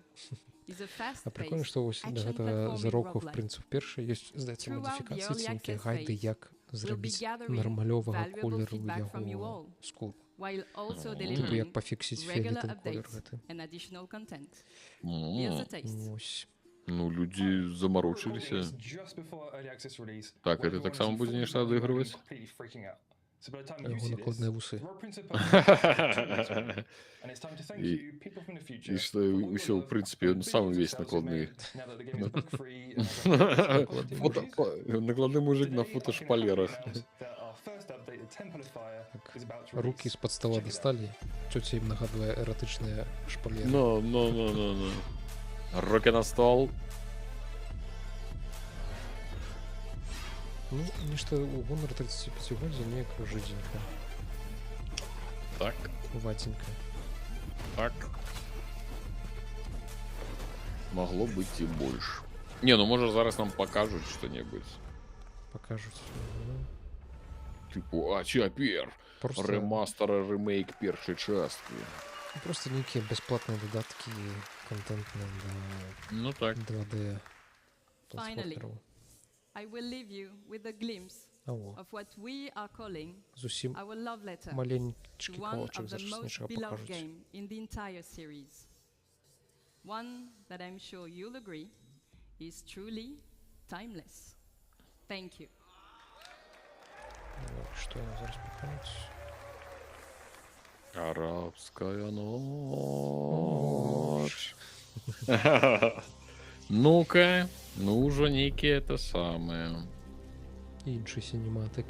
is a А прикольно, fast-paced що ось до action гэтага platforming зарокаў roguelike. Принців Перший є, здається, Throughout the модифікації, early ці нейкі access гайды, phase, як We'll be зробити gathering нормальового valuable колеру feedback from you його all, скул. while also Типу, як delivering пофіксити regular фіолетовий колір updates гэты. and additional content. Here's a taste. Ось. Ну, люди заморочилися. Так, это так само буде нечто одыгрывать? Його накладні вуси. И что все, в принципе, он сам весь накладный. Накладный мужик на фотошпалерах. Руки з-під стола достали. Тетя їм нагадує еротичні шпалери. Ну. Руки на стол. Ну, нечто у Гонора 35 годзе неяк жиденько. Так, Ватенько. так. Могло быть и больше. Не, ну может зараз нам покажут что-нибудь. Покажуть. Типу, а чапер? Просто Ремастер, ремейк першої частки. Просто нейкія бясплатныя дадаткі контентныя для Ну так. 2D Finally, платформераў. I will leave you with a glimpse Ого. of what we are calling Зусім our love letter to маленькі one кавалачак of the зараз most нечага beloved пакажуць. game in the entire series. One that I'm sure you'll agree is truly timeless. Thank you. Што яна зараз пакажуць? Арабская ночь. Ну-ка, ну уже некие это самое. Іншы сінематык.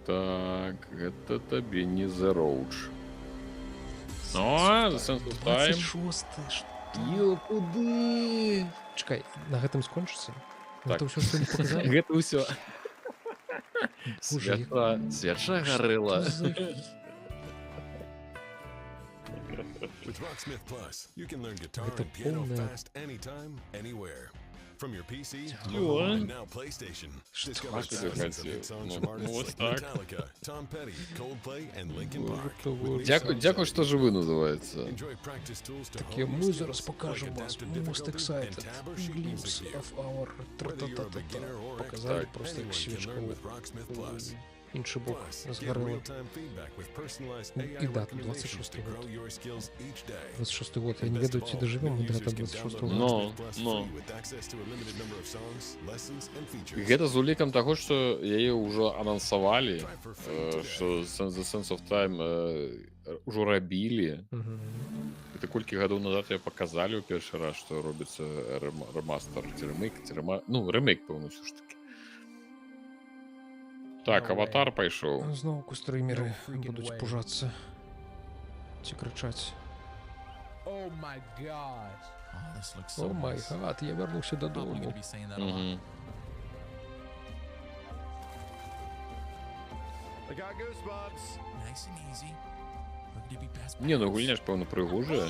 Так, это тебе не The Roach. О, The Sense of Time. 26 што? Куды? Чакай, на гэтым скончыцца? Так. Гэта ўсё, што не показалі? Гэта ўсё. Боже, Свяча гарэла. With Rocksmith Plus, you can learn guitar Это and piano полная- fast anytime, anywhere. From your PC, Чего? and now PlayStation. Discover Что ты thousands of хотел? hit songs Ну, from artists вот like так. Metallica, Tom Petty, Coldplay, and Linkin Park. это With вот. new Дякую, songs дякую, every что week. живы называется. Enjoy practice tools to Таке hone your мы skills, зараз like покажемо вас. adaptive Most difficulty excited. and tab or sheet Glimpse music gear. of our Whether you're a тра-та-та-та-та. beginner or Показали expert, просто як anyone can свечка learn with Rocksmith Plus. іншы бок Plus, get згарэла. real-time feedback with personalized Ну, AI і дата, recommendations 26 to grow год. your skills each day. 26 год. Я And не best ведаю, of ці all, доживемо ми new до users этого can 26 download года. Но, Rocksmith Plus но. free with access to a limited number of songs, lessons, and features. Гэта з улікам таго, што яе ўжо анансавалі, што The Sense of Time ўжо рабілі. Это колькі гадоў назад я паказалі ў першы раз, што робіцца ремастер, ці ремейк, ну, ремейк, пэўна, ўсё ж таки. Так, Аватар пайшоў. Зноўку стрымеры будуць пужацца. Ці крычаць. Oh my god. Oh, this looks so О май nice. гад, я вярнуўся Probably дадому. gonna be saying that a lot. Мгм. I got goosebumps. Nice and easy. Look to be past. Не, ну гульня ж, пэўна, прыгожая.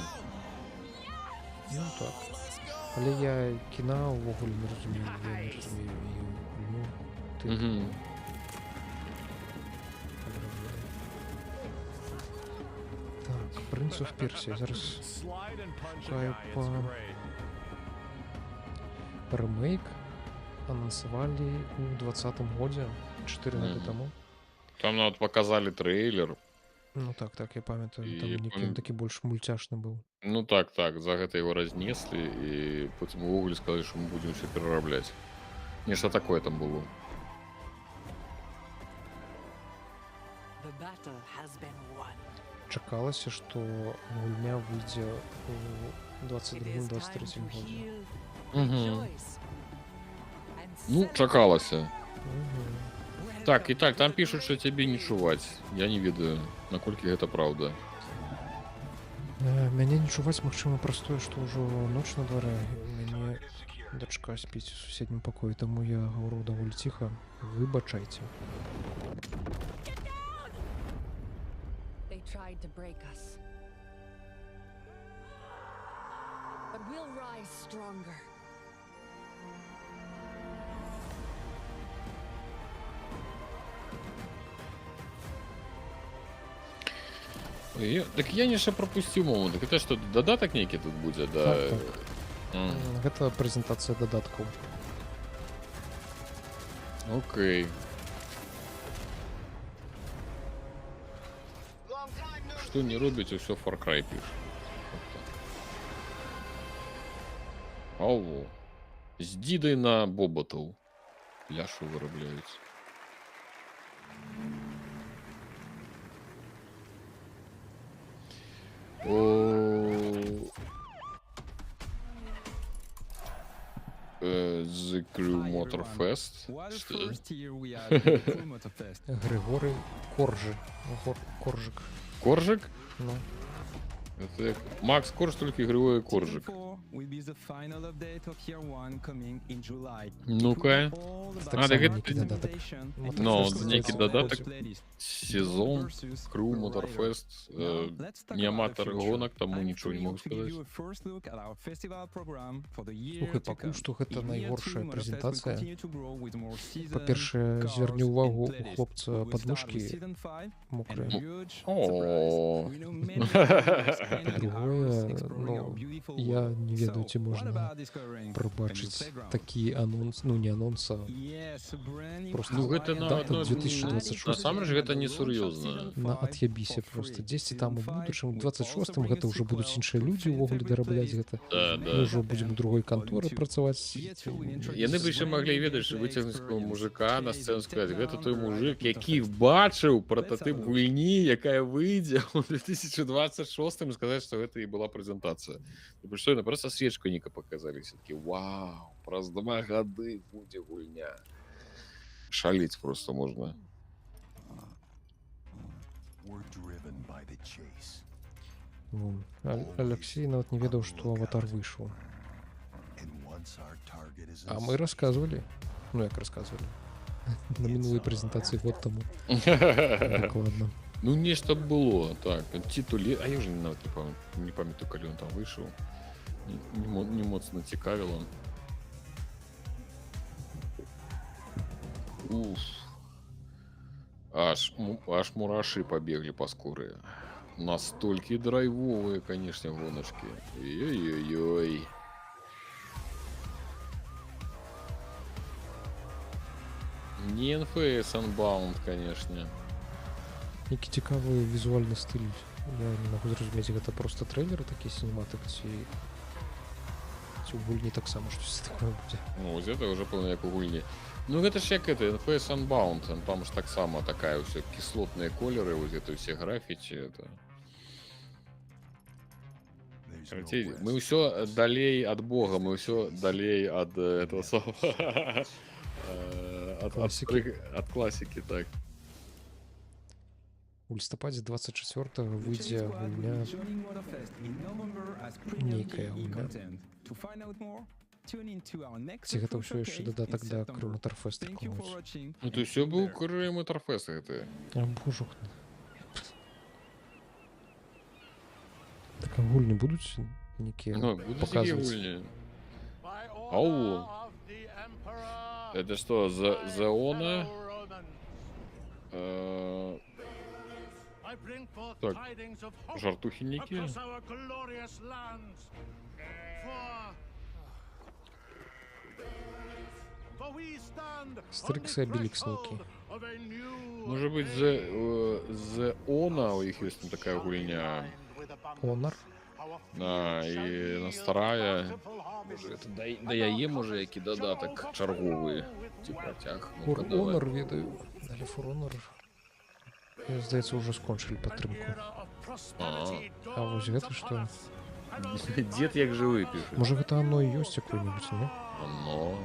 Ну так. Але я кіна ўвогуле не разумею. Я не разумею і гульню. Ты Мгм. Так, Prince of Persia. Зараз шукаю па ремейк анансавалі ў 20-м годзе, 4 гады Мгм. таму. Там нават паказалі трэйлер. Ну так, так, я памятаю, І там некі памят- такі больш мульцяшны быў. Ну так, за гэта яго разнеслі і потым увогуле сказалі, што мы будзем ўсё перарабляць. Нешта такое там было. The battle has been won. Чакалася, што гульня выйдзе ў It is time 22-23 to годзе. heal, Мгм. rejoice, and Ну, celebrate. чакалася. Мгм. Так, і так, там пішуць, што цябе не чуваць. Я не ведаю, наколькі гэта праўда. Мяне не чуваць, магчыма, праз тое, што ўжо ноч на дварэ. Мяне дачка спіць у суседнім пакоі, таму я гавару даволі ціха. Выбачайце. They tried to break us. But we'll rise stronger. Так я нешта прапусціў момант. Гэта што, дадатак нейкі тут будзе, да? Так, так. Гэта прэзентацыя дадаткаў. Окей. Што не робіць, усё Far Cry піша. Ало. З дзідай на боботаў. Ляшу вырабляюць. The Crew Motorfest. Григорий Коржи. Коржик. Коржик? Ну. Это Макс Корж, только Григорий Коржик. will be the final update of year one coming in July. Ну-ка. Так само некий додаток. Ну, Motorfest некий называется. додаток. Сезон, Кру, Motorfest. Не аматор гонок, тому нічого не можу сказати. Слухай, пакуль што гэта найгоршая прэзентацыя. Па-першае, зверні ўвагу, у хлопца падмышкі мокрыя. О. Другое, ну, я не ведаю, ці можна прабачыць такі анонс, ну не анонс, а просто Ну, гэта дата на 2026. насамрэч гэта не сур'ёзна. На ад'ябісе просто. Дзесьці там у будучым, у 26-м гэта ўжо будуць іншыя людзі ўвогуле дарабляць гэта. Да, Мы да. ўжо будзем у другой канторы працаваць. Яны бы яшчэ маглі, ведаеш, выцягнуць такого мужика на сцэну, сказаць, гэта той мужик, які бачыў прататып гульні, якая выйдзе ў 2026-м, сказаць, што гэта і была прэзентацыя. Што яны проста свечку нека паказалі, такі вау, праз 2 гады будзе гульня. Шаліць просто можна. We're driven by the chase. Алексей нават не ведаў, што аватар выйшаў. And once our target is А мы рассказывали. Ну, як рассказывали. На мінулай прэзентацыі год таму. Дакладна. Ну, нешта было, так. Титуле... А я ўжо нават не памятаю, калі ён там выйшаў. Не моцна цікавіла. Уф. Аж мурашы пабеглі па скуры. Настолькі драйвовыя, канешне, гоначкі. Ой-ой-ой. Не NFS Unbound, канешне. Які цікавы візуальны стыль. Я не магу зразумець, гэта просто трэйлеры такі сінематык, ці у гульні таксама штось такое будзе. Ну, вось гэта ўжо пэўна як у гульні. Ну, гэта ж як это, NFS Unbound, там ж таксама такая ўсё кіслотныя колеры, вось гэта ўсе графіці, это... Карацей, мы ўсё далей ад Бога, мы ўсё далей ад этого самого... Ад класікі, так. У лістападзе 24-го выйдзе гульня... Нейкая гульня. Ці гэта ўсё яшчэ дадатак да Кру Motorfest рекламуюць? Ну, то ўсё быў Кру Motorfest гэты. А божух. Так а гульні будуць нейкія Ну, паказваць? Ау! Это что, Зеона? Так, жартухи некие. Стрикс и Обеликс некие. Может быть, Зеона, у них есть такая гульня. Honor? А, і на старая. Да яе, може, які додаток чарговий. Ці протяг. For Honor ведаю. Далі For Honor. Здаецца, уже скончылі падтрымку. А вось гэта што? Дед як жывы піша. Можа, гэта оно і ёсць якое-нибудь, не? Оно.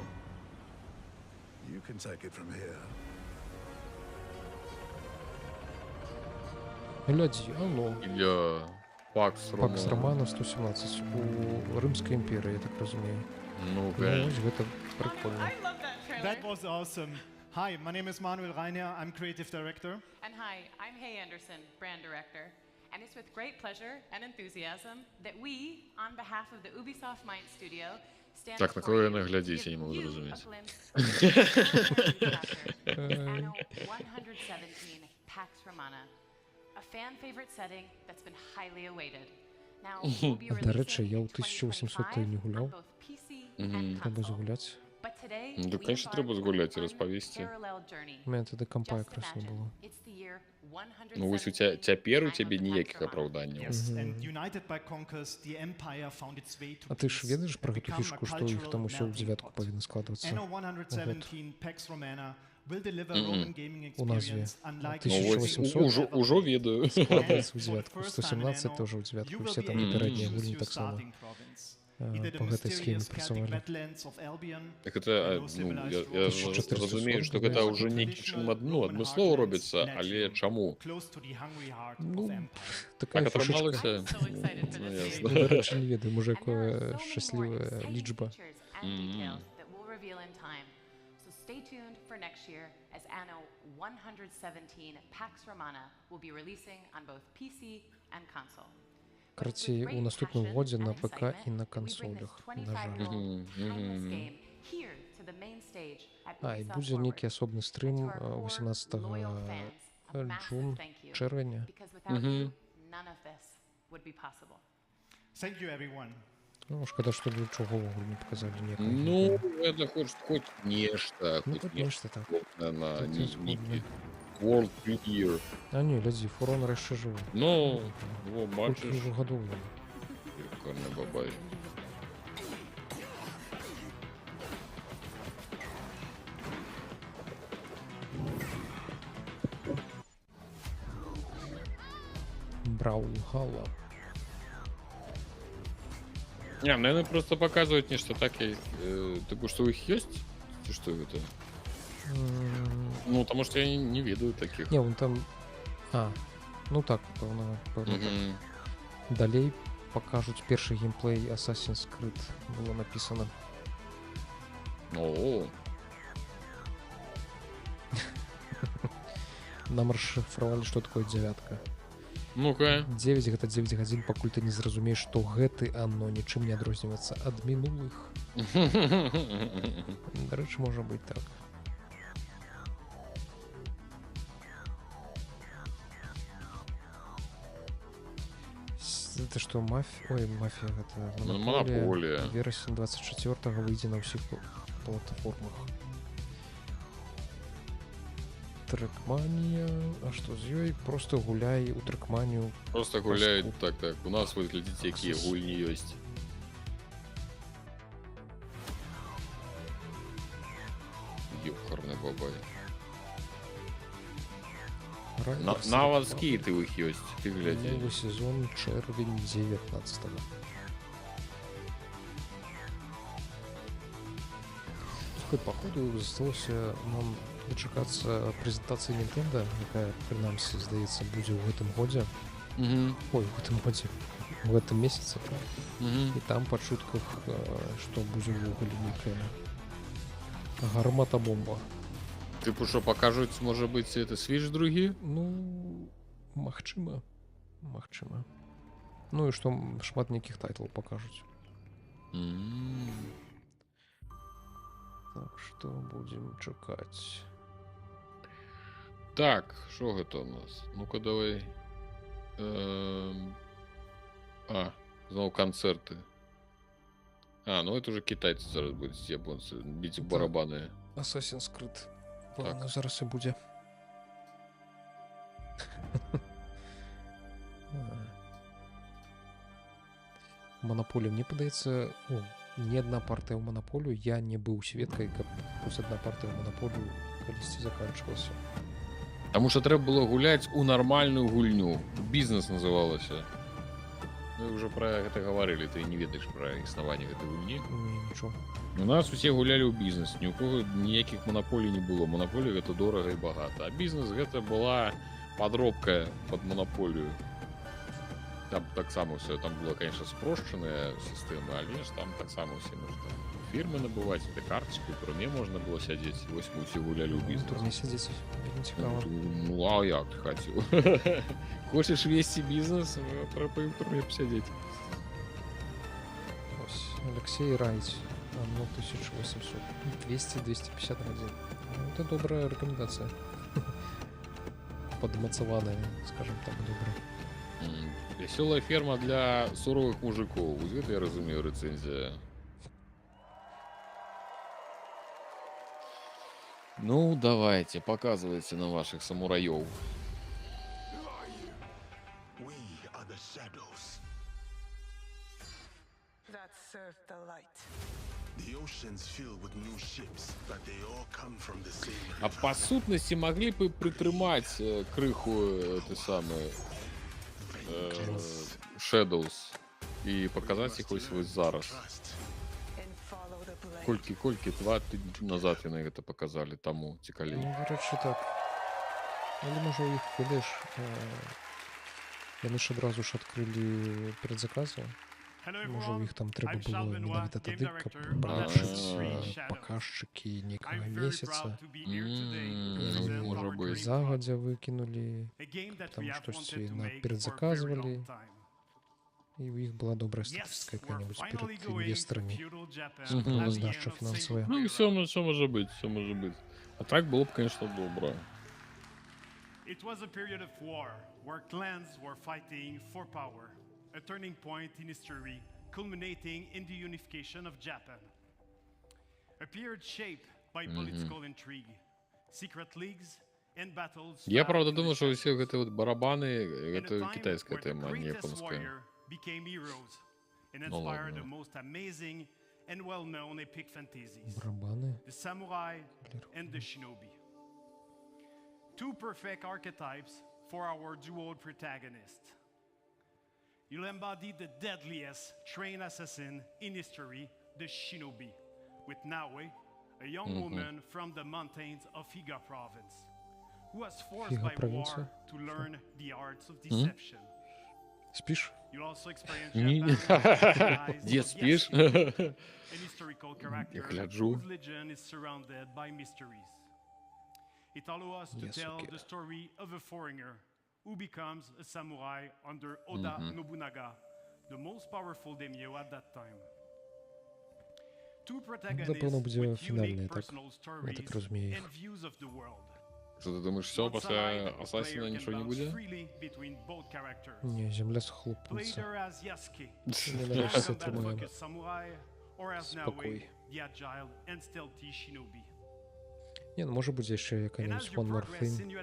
You can take it from here. Глядзі, оно. Ілля. Пакс Романа 117 у Рымскай імперыі, я так разумею. Ну, ось гэта прикольно. That was awesome. Hi, my name is Manuel Reiner. I'm creative director. And hi, I'm Hay Anderson, brand director. And it's with great pleasure and enthusiasm that we, on behalf of the Ubisoft Mind Studio, stand так, на кого я наглядзець, я не могу зразумець. Anno 117 Pax Romana. A fan favorite setting that's been highly awaited. Now, we'll be Да рэчы, releasing я in ў 1800 не 2025 гуляў. on both PC and Трэба console. згуляць. But today, Ну, we конечно, embark трэба on згуляць і an распавесці. unparalleled journey. У мяне тады кампа Just якраз не imagine, было. it's the year 117 Ну, вось цяпер у цябе ніякіх апраўданняў. Yes, and united by conquest, the empire found its way to А ты ж peace ведаеш пра and гэту become фішку, a што ў іх там усё ў cultural дзевятку melting павінна pot. складвацца? Anno Год. 117 Pax Romana will deliver Мгм. Roman gaming У назве. experience unlike Ну, вось, 1800 ужо ведаю. складваецца ў And дзевятку. for the first time in 117 Anno, тоже ў дзевятку. you will Усе be там able to папярэднія choose гульні your таксама. starting province. Either the по гэтай схеме mysterious Celtic працавалі. Badlands of Albion, Так это, no ну, civilized я world, разумею, што гэта здаецца. ўжо нейкі чым адмыслова робіцца, але чаму? close to the hungry heart Ну, of empire. такая Так фішачка. атрымалася? So excited for Ну, this ясна. series. До речі, не ведаю, може, And there are якая so many more щаслива exciting лічба. features and details that we'll reveal in time. So stay tuned for next year as Anno 117 Pax Romana will be releasing on both PC and console. Карацей, у наступным годзе на ПК і на кансолях, на жаль. А, і будзе нейкі асобны стрым 18 чэрвеня. Thank you, everyone. Ну, шкада, што нічога ўвогуле не паказалі ніякага. Ну, это хоць нешта, Ну, хоць хоць нешта так. на Хоць нейкі World Premiere. А не, глядзі, For Honor яшчэ жывы. Ну, во, Колькі бачыш, ўжо гадоў яму. карны бабай. Браулхала. Не, наверное, просто показывают нечто такое. Типу, что у них есть? Ці что это? Ну, потому что я не ведаю таких. Не, он там... А, ну так, пэўна так. Далей пакажуць першы геймплей Assassin's Creed, было написано. О, Нам расшифравалі, што такое дзявятка. ну-ка. 9 гэта 9 гадзін, пакуль ты не зразумееш, што гэты анно нічым не адрозніваецца ад мінулых. Дарэчы, можа быць так. Это што, мафія? Ой, мафія, гэта Монополія. Верасень 24-го выйдзе на ўсіх платформах. Трекманія. А што з ёй? Просто гуляй у Трекманію. Просто гуляют так. У нас вот глядите, какие гульни есть. Ёхарный бабай. На вас какие ты их есть? Ты гляди. Новый сезон, чэрвень 19-го. Слухай, походу засталося нам дачакацца прэзентацыі Nintendo, якая, прынамсі, здаецца, будзе ў гэтым годзе. Ой, у гэтым годзе. У гэтым месяцы. І там па чутках, што будзе ўвогуле нейкая гармата-бомба. Типу, что покажут, может быть, это Switch другі? Ну, магчыма. Магчыма. Ну і што шмат нейкіх тайтлаў пакажуць. Так, што будзем чакаць? Так, что это у нас? Ну-ка, давай. Знову концерты. Ну это уже китайцы зараз будут, японцы, бить в барабаны. Assassin's Creed. Так. Зараз і будзе. Монополія, мне падаецца, ні адна партыя ў монополію, я не быў сведкай, каб хоць адна партыя ў монополію калісьці заканчвалася. Таму што трэба было гуляць у нармальную гульню. Бізнес называлася. Мы уже про гэта гаварылі, ты не ведаеш пра існаванне гэтай гульні. Нічого. У нас усе гулялі ў бізнес, ні ў кого ніякіх монополій не было. Монополія гэта дорага і багата. А бізнес гэта была падробка пад монополію. Там таксама ўсё, там была, конечно, спрошчаная сістэма, але ж там таксама ўсе можна фірмы набываць, это карточку, у турме можна было сядзець. Вось мы ўсе гулялі ў бізнес. Турме сядзець вельмі цікава. Ну, а як ты хацеў? Хочаш весці бізнес, прапаім турме пасядзець. Ось, Алексей раіць. Ну, 1800. 200-250 гадзін. Это добрая рекомендация. Подмацаваная, скажем так, добрая. Веселая ферма для суровых мужиков. Вот это я разумею, рецензия. Ну, давайте, показывайте на ваших самураев. We are the shadows. That served the light. The ocean's filled with new ships, but they all come from the same. А по сутности могли бы притрымать крыху этой самой Shadows. і показати їх ось зараз. Колькі, 2 тижні назад яны гэта показалі, таму цікавей. Ну, до речі, так. Але може у їх, видиш, яны ж адразу ж адкрылі перадзаказы. Можа, у іх там трэба было менавіта тады, каб пабачыць паказчыкі нейкага месяца. Можа быць. Загадзя выкінулі, там штосьці перадзаказвалі. І у іх была добрая статыстыка якая-небудзь перад інвестарамі. Здача фінансавая. Ну, все можа быць, все можа быць. А так было б, конечно, добра. It was a period of war where clans were fighting for power, a turning point in history culminating in the unification of Japan. A period shaped by political intrigue, secret leagues and battles. Я правда думаю, что все гэты вот барабаны это китайская тема, а не японская. Became heroes and inspired the most amazing and well-known epic fantasies. Барабаны. The samurai and the shinobi. Two perfect archetypes for our duo protagonist. You'll embody the deadliest trained assassin in history, the shinobi, with Naoe, a young woman from the mountains of Higa province, who was forced by war to learn the arts of deception. Спишь? You'll also experience Japan's Дед, спишь? an historical character гляджу. whose legend is surrounded by mysteries. It allows us to tell the story of a foreigner who becomes a samurai under Oda Nobunaga, the most powerful daimyo at that time. Two protagonists with unique personal stories and views of the world. Что ты думаешь, все, после Ассасина ничего не будет? Не, земля схлопнется. Спокой. Не, ну може бути ще якась One More Thing.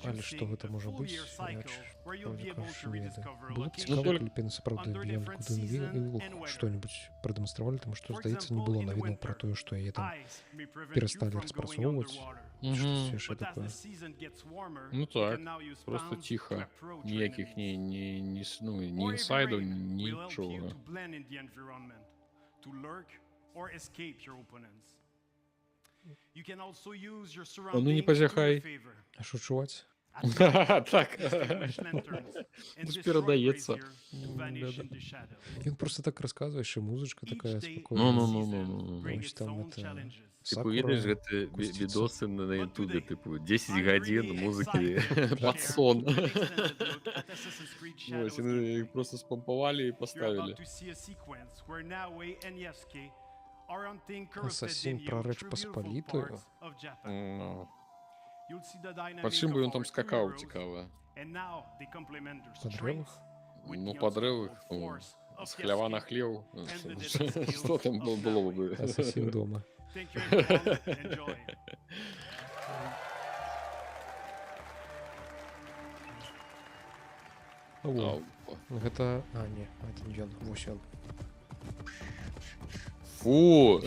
Але що гэта можа бути? Было б цікаво, калі б насправді Янку што-нибудь прадэманстравалі, таму што, здаецца, не было навіну пра тое, што яе там перасталі распрацоўваць. Штосьці яшчэ такое. Ну так, просто тихо. Ніякіх ні інсайдаў, нічога. А ну не позяхай. А що чуваць? Так. Це передається. Він просто так розказує, що музичка така спокійна. Ну. Ось там это... Типу, видиш, гэты відосы на ютубе, типу, 10 гадзін музыкі пад сон. Ось, їх просто спампавалі і поставили. Асасін про Рэч Паспалітую? Па чым бы ён там скакаў, цікава? Па дрэвах? Ну, па дрэвах, з хлява на хлеў. Што там было бы? Асасін дома. Гэта... А, не, гэта не ён, вось ён. Фу!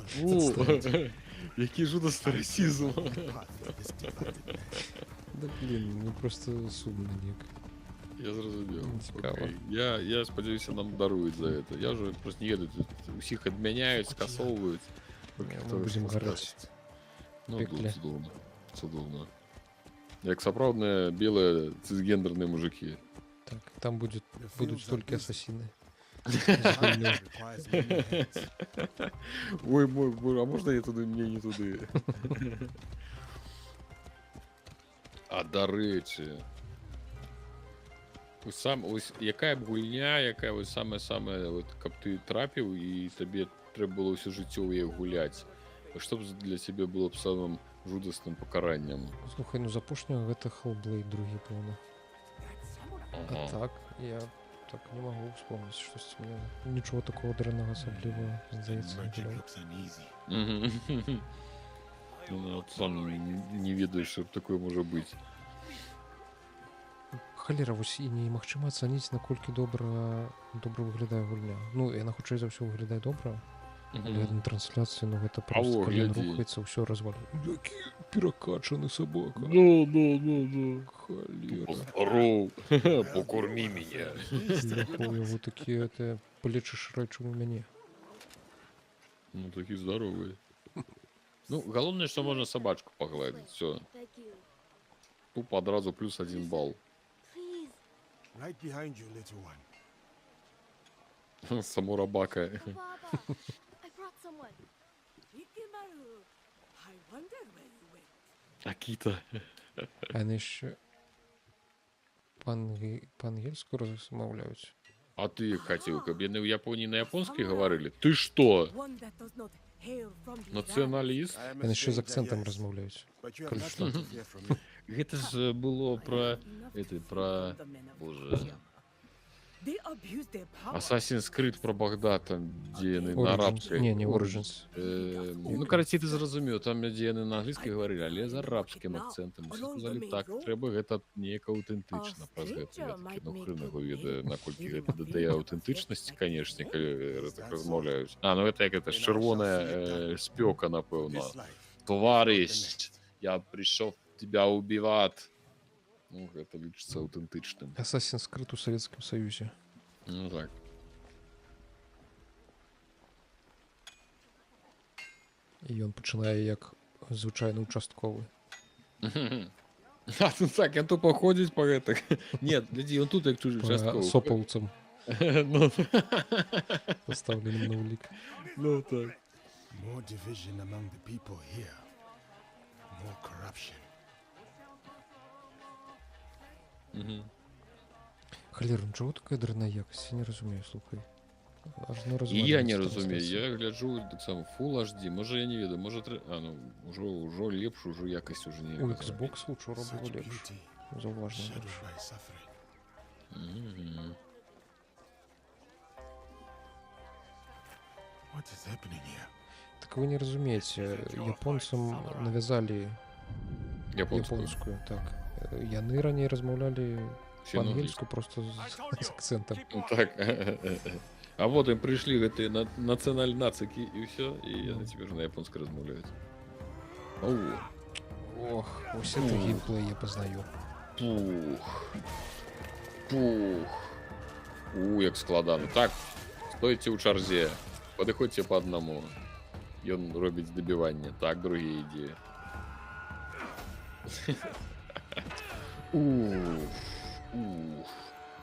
Фу! Який жудасний расізм. Да блін, ну просто сумно ніяк. Я зрозумів. Окей. Я сподіваюся, нам дарують за это. Я вже просто не еду, тут усіх адмяняють, скасовують. Ми будемо гарати. Ну, цудовно. Як сапраўдныя белые цисгендерные мужики. Так, там будут только ассасины. Ой, мой, а можна я туди? Ні, не туди. А до речі. Ось яка б гульня, яка ось саме, от, каб ти трапив і тобі треба було все життя у її гуляти. Що б для тебе було б самим жудасним покаранням? Слухай, ну з апошнього гэта Hellblade 2, певно. А так, я так не могу вспомнить, что с меня ничего такого дрянного особливого, здається, не було. Ну, от сам не ведаю, що такое може бути. Халера, ось і немагчыма ацаніць, наколькі добра выглядае гульня. Ну, яна хутчэй за ўсё выглядае добра, Але на трансляцыі, ну гэта А просто, во, калі ён глядзі. рухаецца, ўсё развалю. Які перакачаны собака. Ну. Холера. Здоров. Покорми меня. Яго яго такія палечыш рэчы у мяне. Ну, такі здоровый. Ну, галоўнае, што можна собачку пагладзіць. Все. Тупо адразу плюс 1 балл. Right behind you, little one. Самурабака. Baba, I brought someone. Ikimaru, I wonder where you went. Акіта. А яны яшчэ па-ангельску размаўляюць. А ты як хацеў, каб яны ў Японіі на японскай гаварылі? Ты што? One that does not hail from the Нацыяналіст? Яны яшчэ з акцэнтам размаўляюць. Калі што. Гэта ж было пра... Боже... They abuse their power. Assassin's Creed про Багдад, дзе яны на Origins. арабскай. Не Origins. Ну, карацей, ты зразумеў, там, дзе яны на англійскай гаварылі, але з арабскім акцэнтам. Усе сказалі, так, трэба гэта неяк аўтэнтычна праз гэта. Я такі, ну, хрэн яго ведае, наколькі гэта дадае аўтэнтычнасці, канешне, калі так размаўляюць. А, ну гэта як гэта, чырвоная спёка, напэўна. Товарищ, я пришёл тебя убивать. Ну, гэта лічыцца аўтэнтычным. Assassin's Creed у Савецкім Саюзе. Ну так. І ён пачынае як звычайны участковы. А, ну так, я тупо ходзіць па гэтых. Нет, глядзі, ён тут як чужы участковы. Сопаўцам. Ну. Пастаўленым на ўлік. Ну так. More division among the people here. More corruption. Халера, ну чого така дрэнная якасць? Я не разумею, слухай. І я не разумею, я гляджу так само Full HD, можа я не ведаю, можа ну, ужо лепш, ужо якасць уже не. У Xbox учора было лепш. Заўважна лепш. Так вы не разумееце, японцам навязалі японскую, так. Яны раней размаўлялі па-ангельску просто з акцэнтам. Так. А вот ім прыйшлі гэтыя нацыянальнацыкі і ўсё, і яны цяпер на японскай размаўляюць. Ох, усе ты геймплей я пазнаю. Як складана. Так, стойце ў чарзе, падыходзьце па аднаму. Ён робіць дабіванне. Так, другі ідзе.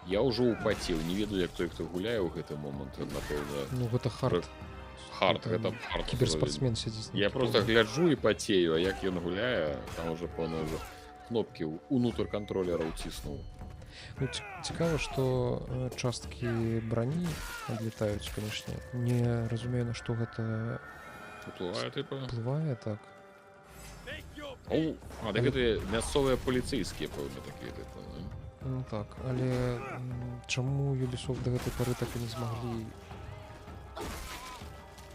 Я ўжо упацеў, не ведаю, як той, хто гуляе ў гэты момант, напэўна. Ну, гэта хард. Гэта хард. Кіберспартсмен сядзіць. Я просто гляджу і пацею, а як ён гуляе, там уже пэўна ўжо кнопкі ўнутр кантролера ўціснуў. Ну, цікава, што часткі брані адлетаюць, канешне. Не разумею, на што гэта уплывае, тыпа? Уплывае, так. А, так гэта мясцовыя паліцэйскія, пэўна, такія, тыпа, не? Ну так, але чаму Ubisoft да гэтай пары так і не змаглі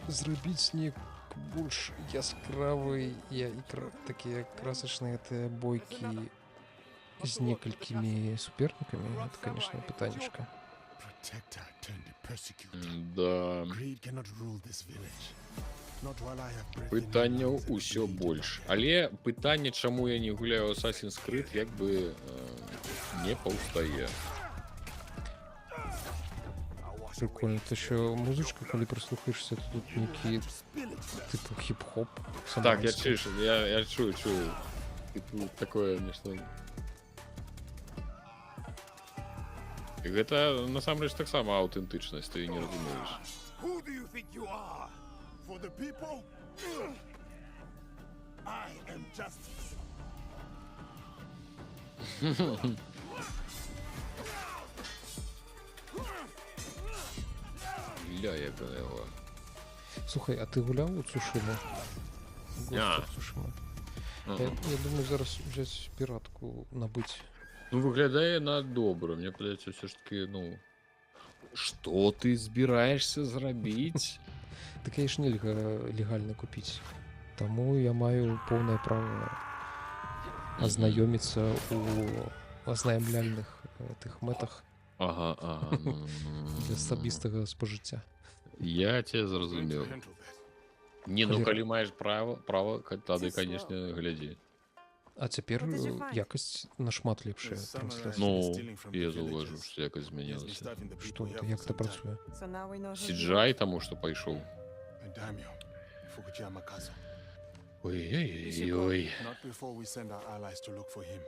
зрабіць неяк больш яскравы і такія красачныя гэтыя бойкі з некалькімі супернікамі? Это, конечно, пытанечка. Да. Пытанняў усё больш. Але пытанне, чаму я не гуляю Assassin's Creed, як бы не паўстае. Прикольно. Ты еще музычка, коли прислухаешься, тут некий типа хип-хоп. Так, я чую. Типу, такое нешта. І гэта насамрэч таксама аўтэнтычнасць, ты не разумееш. Who do you think you are? For the people? I am justice. Ля, яка яго. Слухай, а ты гуляў у Цушиму? Я думаю, зараз взять пиратку набыть. Ну, выглядае на добра. Мне падаецца, все ж таки, ну... Што ты збіраешься зрабіць? Так я ж нельга легальна купіць. Таму я маю поўнае права азнаёміцца ў азнаямляльных тых мэтах. Ага. Для асабістага спажыцця. Я цябе зразумеў. Не, ну Калі- калі маеш права, тады, канешне, глядзі. А цяпер якасць нашмат лепшая трансляцыя. Ну, я заўважу, што якасць змянілася. Што гэта, як гэта працуе? So now we know who CGI таму, што пайшоў. Daimyo, Fukujama Castle. Ой-ой-ой. Not before we send our allies to look for him.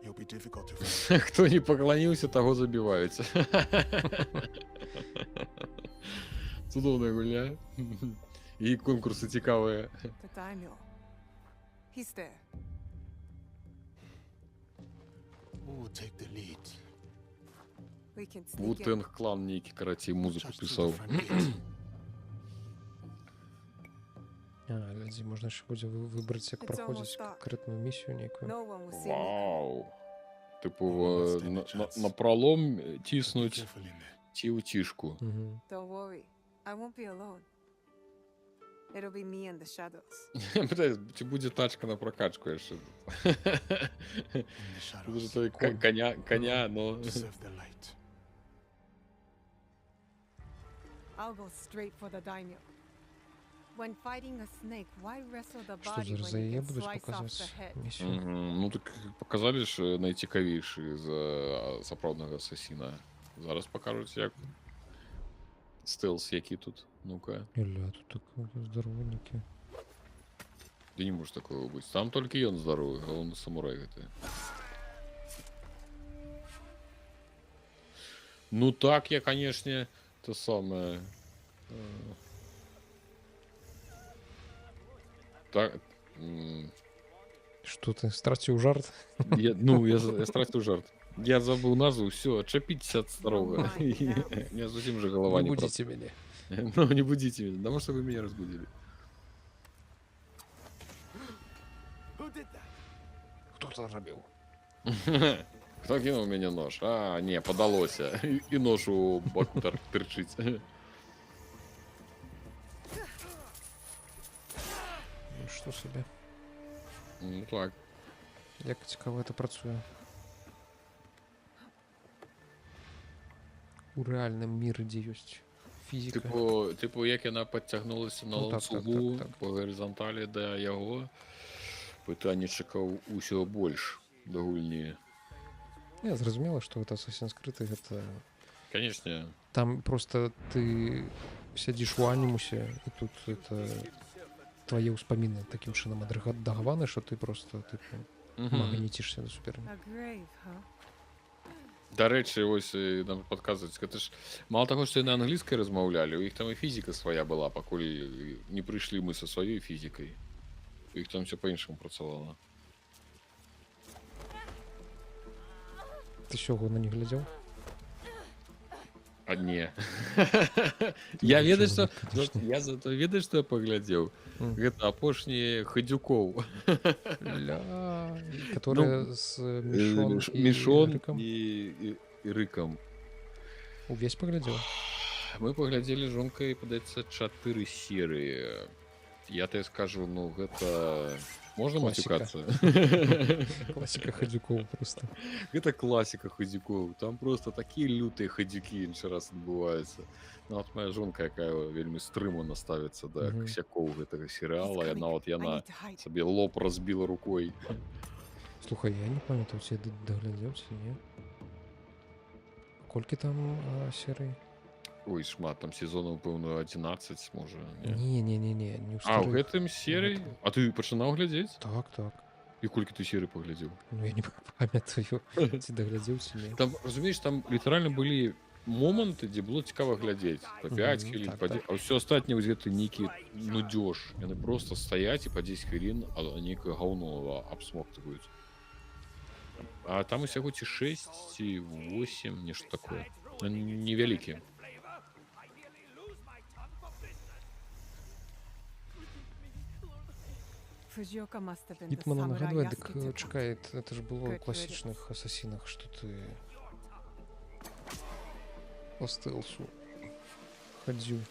He'll be difficult to find. Хто не пакланіўся, таго забіваюць. Цудоўная гульня. І конкурсы цікавыя. the daimyo. He's there. Who will take the lead? We can sneak in. Вутенг клан нейкі, карацей, музыку пісаў. Глядзі, можна яшчэ будзе выбраць, як It's праходзіць almost dark. канкрэтную місію нейкую. No one will see me. Вау. Типу, на пролом тіснуть ці у тішку. Don't worry. I won't be alone. It'll be me and the shadows. Питаю, чи буде тачка на прокачку ще? Дуже той коня, но... Serve the light. I'll go straight for the daimyo. When fighting a snake, why wrestle the Што body зараз when you яе can будуць slice off the паказваць head? місію? Ну так показали ж найцікавіший з сапраўднага асасіна. Зараз покажуть, як стелс які тут. Ну-ка. Ля, тут такое здоровенники. Да не может такого быть. Там только ён здоровый, а он самурай гэта. Ну так, я, конечно, то самое... Так... Что ты, страціў жарт? Я страціў жарт. Я забыл назву, все, отчепитесь от старого. У меня совсем же голова не не будите меня. Ну, не будите меня, потому что вы меня разбудили. Кто это робил? Кто кинул мне нож? А, не, подалося. И нож у боку торчить. Что себе? Ну так. Як цікаво это працуе. У рэальным міры, дзе ёсць фізіка. Типу, як яна подцягнулася на ланцугу по гарызанталі да яго, пытаннічыкаў усё больш да гульні. Я зразумела, што гэта Assassin's Creed, гэта... Конечно. Там просто ты сядзіш у анімусе, і тут это... твае ўспаміны такім чынам адрэдагаваны, што ты просто магнетишься до суперніка. Дарэчы, вось нам падказваюць, гэта ж мало таго, што і на англійскай размаўлялі, у іх там і фізіка свая была, пакуль не прыйшлі мы са сваёй фізікай. У іх там все па-іншаму працавала. Ты сёгона не глядзеў? А не. Я ведаю, што... Я зато ведаю, што я паглядзеў. Гэта апошнія Хадзюкоў. Которые з Мішон і Рыкам. Увесь паглядзеў? Мы паглядзелі жонкай, падаецца, 4 серыі. Я тебе скажу, ну гэта... Можна матюкацца? Класіка Хадзюкоў просто. Гэта класіка Хадзюкоў. Там просто такія лютыя хадзюкі іншы раз адбываюцца. Нават моя жонка, якая вельмі стрымана ставіцца да касякоў гэтага серыяла, і нават яна сабе лоб разбіла рукой. Слухай, я не памятаю, ці даглядзеў, ці не? Колькі там серый? Ой, шмат, там сезонаў, пэўна, 11, можа. Не А, ў гэтым серый? А ты пачынаў глядзець? Так. І колькі ты серый паглядзеў? Ну, я не памятаю, ці даглядзеў, ці не. Там, разумееш, там літаральна былі моманты, дзе было цікава глядзець. Па 5 хвілін, а ўсё астатняе вось гэты нейкі нудзёж. Яны проста стаяць і па 10 хвілін нейкае гаўно абсмоктваюць. А там усяго ці 6, ці 8, нешта такое. Невялікія. Ітмана нагадвае, дык чакай, это ж было ў класічных асасінах, што ты по стелсу хадзіў.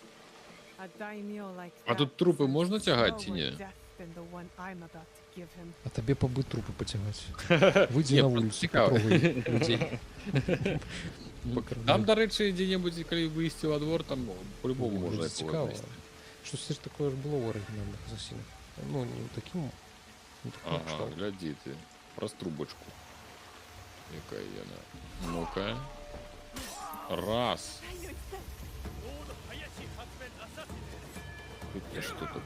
А тут трупы можна цягаць ці не? А табе пабыт трупы пацягаць. Выйдзі на вуліцу, патрогай людзей. Там, дарэчы, дзе-небудзь, калі выйсці во двор, там по-любому можна. Цікава. Щось такое ж було в оригінальних Асасінах. Ну, не таким Ага, кшталтом. гляди ты. Про трубочку. Якая яна. Ну-ка. Раз. Тут я что-то...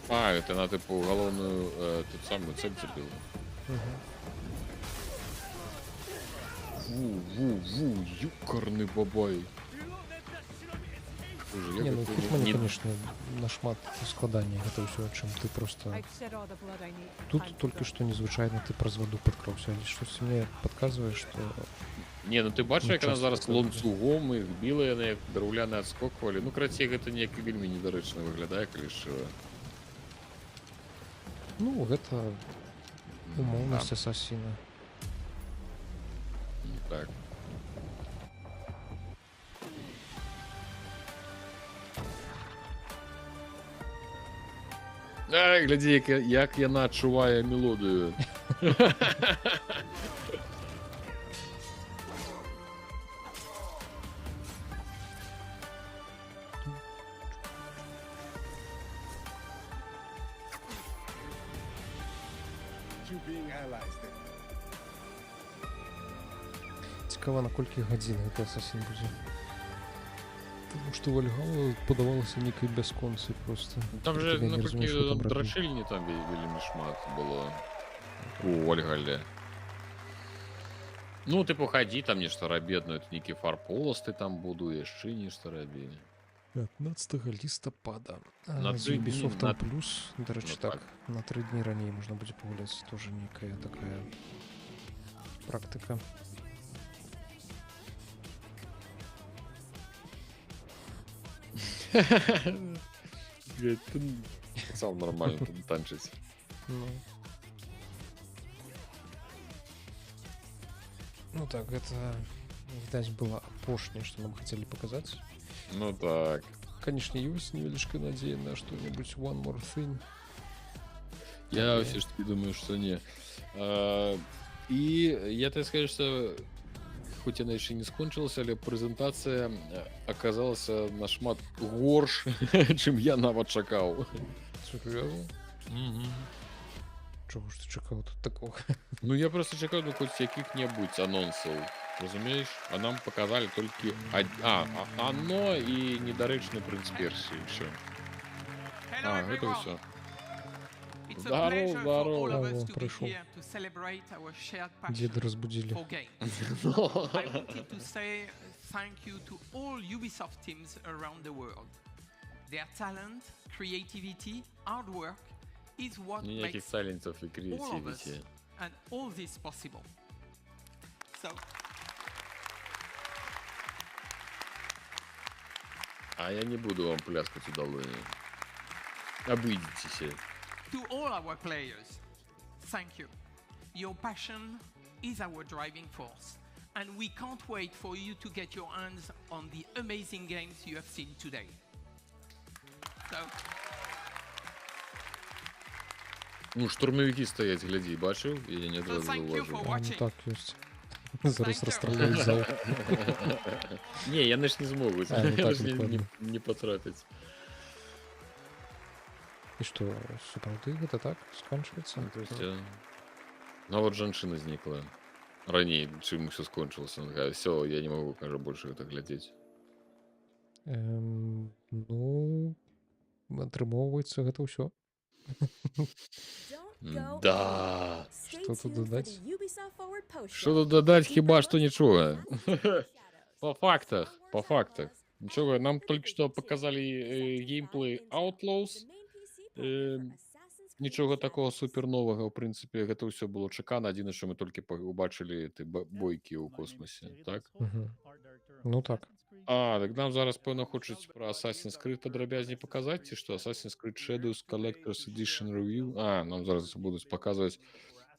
А, это на типу головную ту самую цель цепила. Ву, юкарный бабай. Слушай, я Не, ну как-то тут мені, не- конечно, нашмат складанее гэта ўсё, чым ты просто... I've shed all the blood I need. Тут Time to только go. что незвычайно ты праз ваду падкраўся, але штось мне падказвае, што... Не, ну ты бачиш, як Нічого вона зараз собі. ланцюгом їх біла, яны як драўляны адскоквалі. Ну, карацей, гэта неяк вельмі недарэчна выглядае, калі що. Ну, гэта умоўнасць асасіна. Так. Ай, глядзі, як яна адчувае мелодыю. You being allies then. Цікава, на колькі гадзін гэты асасін будзе. Таму што Вальгала падавалася нейкай бясконцай просто. Там Толькі же, я не наколькі разумею, што там рабіць. драчыльні там вельмі шмат было у Вальгалле. Ну, типу, хадзі там нешта рабі, адно это нейкі фарполасты там буду, яшчэ нешта рабі. 15 лістапада. На З 3 дні, Ubisoft на- плюс, дарэчы, Ну, так, на 3 дні раней можна будзе пагуляць. Тоже нейкая такая практыка. Блядь, ты сам нормально тут танчить. Ну. Ну так, это, відаць, было апошняе, што нам хацелі паказаць. Ну так. Конечно, ёсць невялічкая надзея на што-небудзь One More Thing. Я все ж таки думаю, что не. И я так скажу, что хоть она еще не скончилась, але презентация оказалась нашмат горш, чым я нават чакаў. Сур'ёзна? Чого ж ти чекав тут такого? Ну я просто чакаў ну, хоть якіх-небудзь анонсаў. Разумеешь? А нам показали только оно и недарэчны прынц Персии. Все. А, это все. It's a pleasure for all of us Здорово, to be пришел. here to celebrate our shared passion Деда разбудили. for games. I wanted to say thank you to all Ubisoft teams around the world. Their talent, creativity, hard work is what Никаких makes сайлентов и all of us креативити. and all this possible. So, А я не буду вам пляскать удалое. Обыдитесь. to all our players, thank you. Your passion is our driving force, and we can't wait for you to get your hands on the amazing games you have seen today. So, Ну, штурмовики стоять, гляди, бачив? Я не одразу thank you for зауважив. А, ну watching. так, ёсць. Зараз расстраляюць зал. Не, яны ж не змогуць. А, ну так, Яны ж накладна. не потрапяць. І што, сапраўды гэта так скончваецца? То есть, нават жанчына знікла. Раней, чым усё скончылася. Все, я не могу, кажа, больше гэта глядзець. Ну, атрымоўваецца гэта ўсё. Да. Што тут дадаць? Що тут дадаць, хіба што нічога. По фактах, по фактах. Нічога, нам толькі што показалі геймплей Outlaws. Нічога такого суперновага, ў прынцыпе, гэта ўсё было чакана. Адзінае, што мы толькі убачылі бойкі ў космосе, так? Ну так. А, так нам зараз, пэўна, хочуць пра Assassin's Creed падрабязней паказаць, ці што Assassin's Creed Shadows Collector's Edition Review. А, нам зараз будуць паказваць,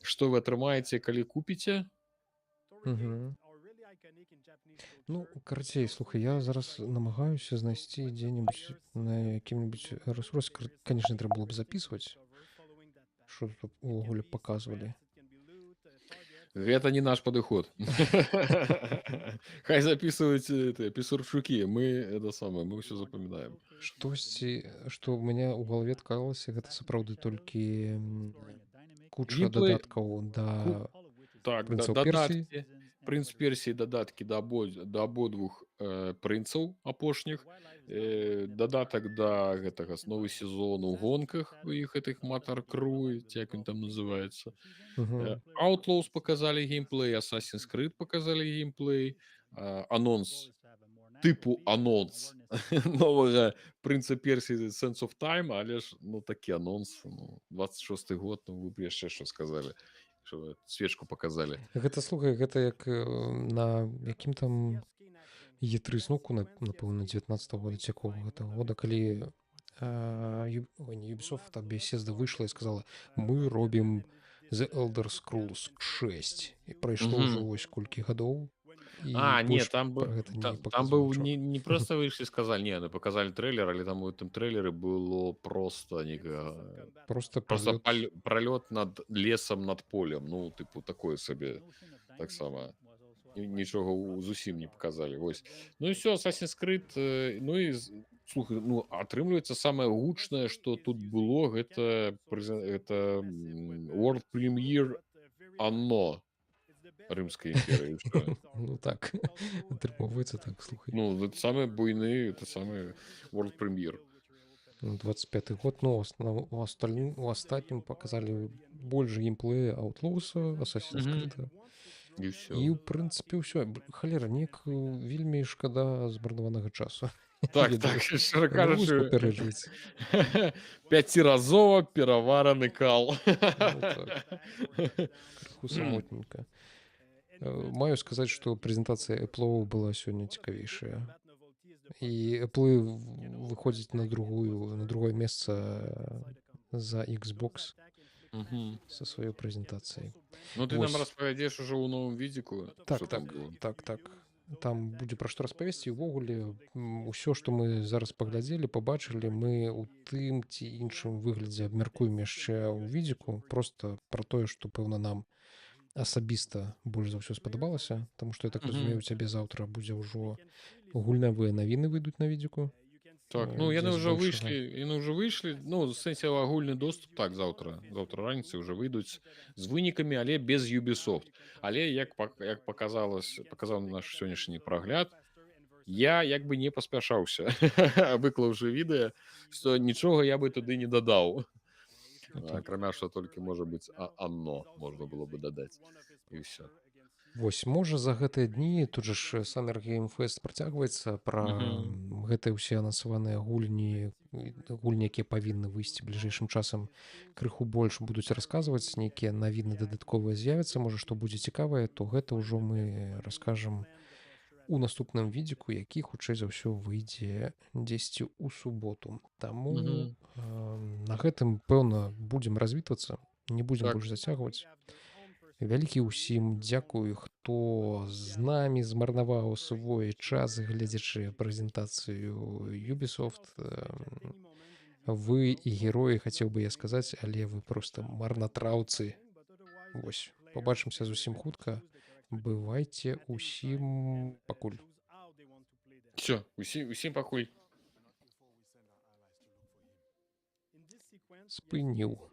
што вы атрымаеце, калі купіце. Ну, карацей, слухай, я зараз намагаюся знайсці дзе-небудзь на якім-небудзь ресурсе. Конечно, трэба было б записывать, что тут увогуле показывали. Гэта не наш падыход. Хай записываюць пісурчукі, мы это самае, мы ўсё запамінаем. Штосьці, што ў мяне ў галаве ткалася, гэта сапраўды толькі куча Геймплей- дадаткаў да Так, Прынцаў Персіі. дадаткі, прынц Персіі, дадаткі да абодвух прынцаў апошніх, дадатак да гэтага новы сезон у гонках у іх гэтых Матар Кру, ці як ён там называецца. Мгм. Outlaws показалі геймплей, Assassin's Creed показалі геймплей, анонс тыпу анонс новага прынца Персіі Sense of Time, але ж ну такі анонс, 26 год, ну вы б яшчэ што сказалі, што свечку показалі. Гэта, слухай, гэта як на якім там E3 знуку, напэўна, 19-го года, ці якога гэтага года, калі не Ubisoft, а Bethesda выйшла і сказала, мы робім The Elder Scrolls 6. І прайшло ўжо вось колькі гадоў. І Не, больш там пра гэта не там паказвалі быў нічога. не просто выйшлі сказалі, не, ну показалі трэйлер, але там у гэтым трэйлеры было просто Просто пролёт над лесам, над полем, ну тыпу такое сабе таксама. Нічога зусім не показалі. Вось. Ну і все, Assassin's Creed, ну і слухай, ну атрымліваецца самае гучнае, што тут было, гэта World Premiere Anno Рымскай імперыі. Ну так, атрымоўваецца так, слухай. Ну, гэта самы буйны, это самы World Premiere. 25-й год, ну, у астатнім показалі больш геймплея Outlaws, Assassin's Creed. І ўсё. І, ў прынцыпе, ўсё. Халера, неяк вельмі шкада змарнаванага часу. Так, шчыра кажучы, папярэджваць. 5-разова перавараны кал. Крыху самотненька. Маю сказаць, што прэзентацыя Apple была сёння цікавейшая. І Apple выходзіць на другое месца за Xbox со сваёй прэзентацыяй. Ну ты нам распавядзеш ужо ў новым відзіку. Так. Там будзе пра што распавесці. Увогуле, ўсё, што мы зараз паглядзелі, пабачылі, мы ў тым ці іншым выглядзе абмяркуем яшчэ ў відзіку, просто пра тое, што, пэўна, нам асабіста больш за ўсё спадабалася, таму што, я так разумею, у цябе заўтра будзе ўжо гульнявыя навіны выйдуць на відзіку. Так, ну яны ўжо выйшлі, ну, в сэнсе агульны доступ, так, заўтра раніцай ўжо выйдуць з вынікамі, але без Ubisoft. Але, як паказаў наш сённяшні прагляд, я як бы не паспяшаўся, выклаўшы відэа, што нічога я бы туды не дадаў. Акрамя, што толькі, можа быць, Anno можна было бы дадаць. І ўсё. Вось, можа, за гэтыя дні, тут жа ж Summer Game Fest працягваецца, пра гэтыя ўсе анансаваныя гульні, якія павінны выйсці бліжэйшым часам, крыху больш будуць расказваць, нейкія навіны дадатковыя з'явяцца, можа, што будзе цікавае, то гэта ўжо мы раскажам у наступным відзіку, які, хутчэй за ўсё, выйдзе дзесьці ў суботу. Таму на гэтым, пэўна, будзем развітвацца, не будзем больш зацягваць. Вялікі ўсім дзякую, хто з намі змарнаваў свой час, гледзячы прэзентацыю Ubisoft. Вы і героі, хацеў бы я сказаць, але вы проста марнатраўцы. Вось, пабачымся зусім хутка. Бывайце усім пакуль. Всё, усім пакуль. Спыніў.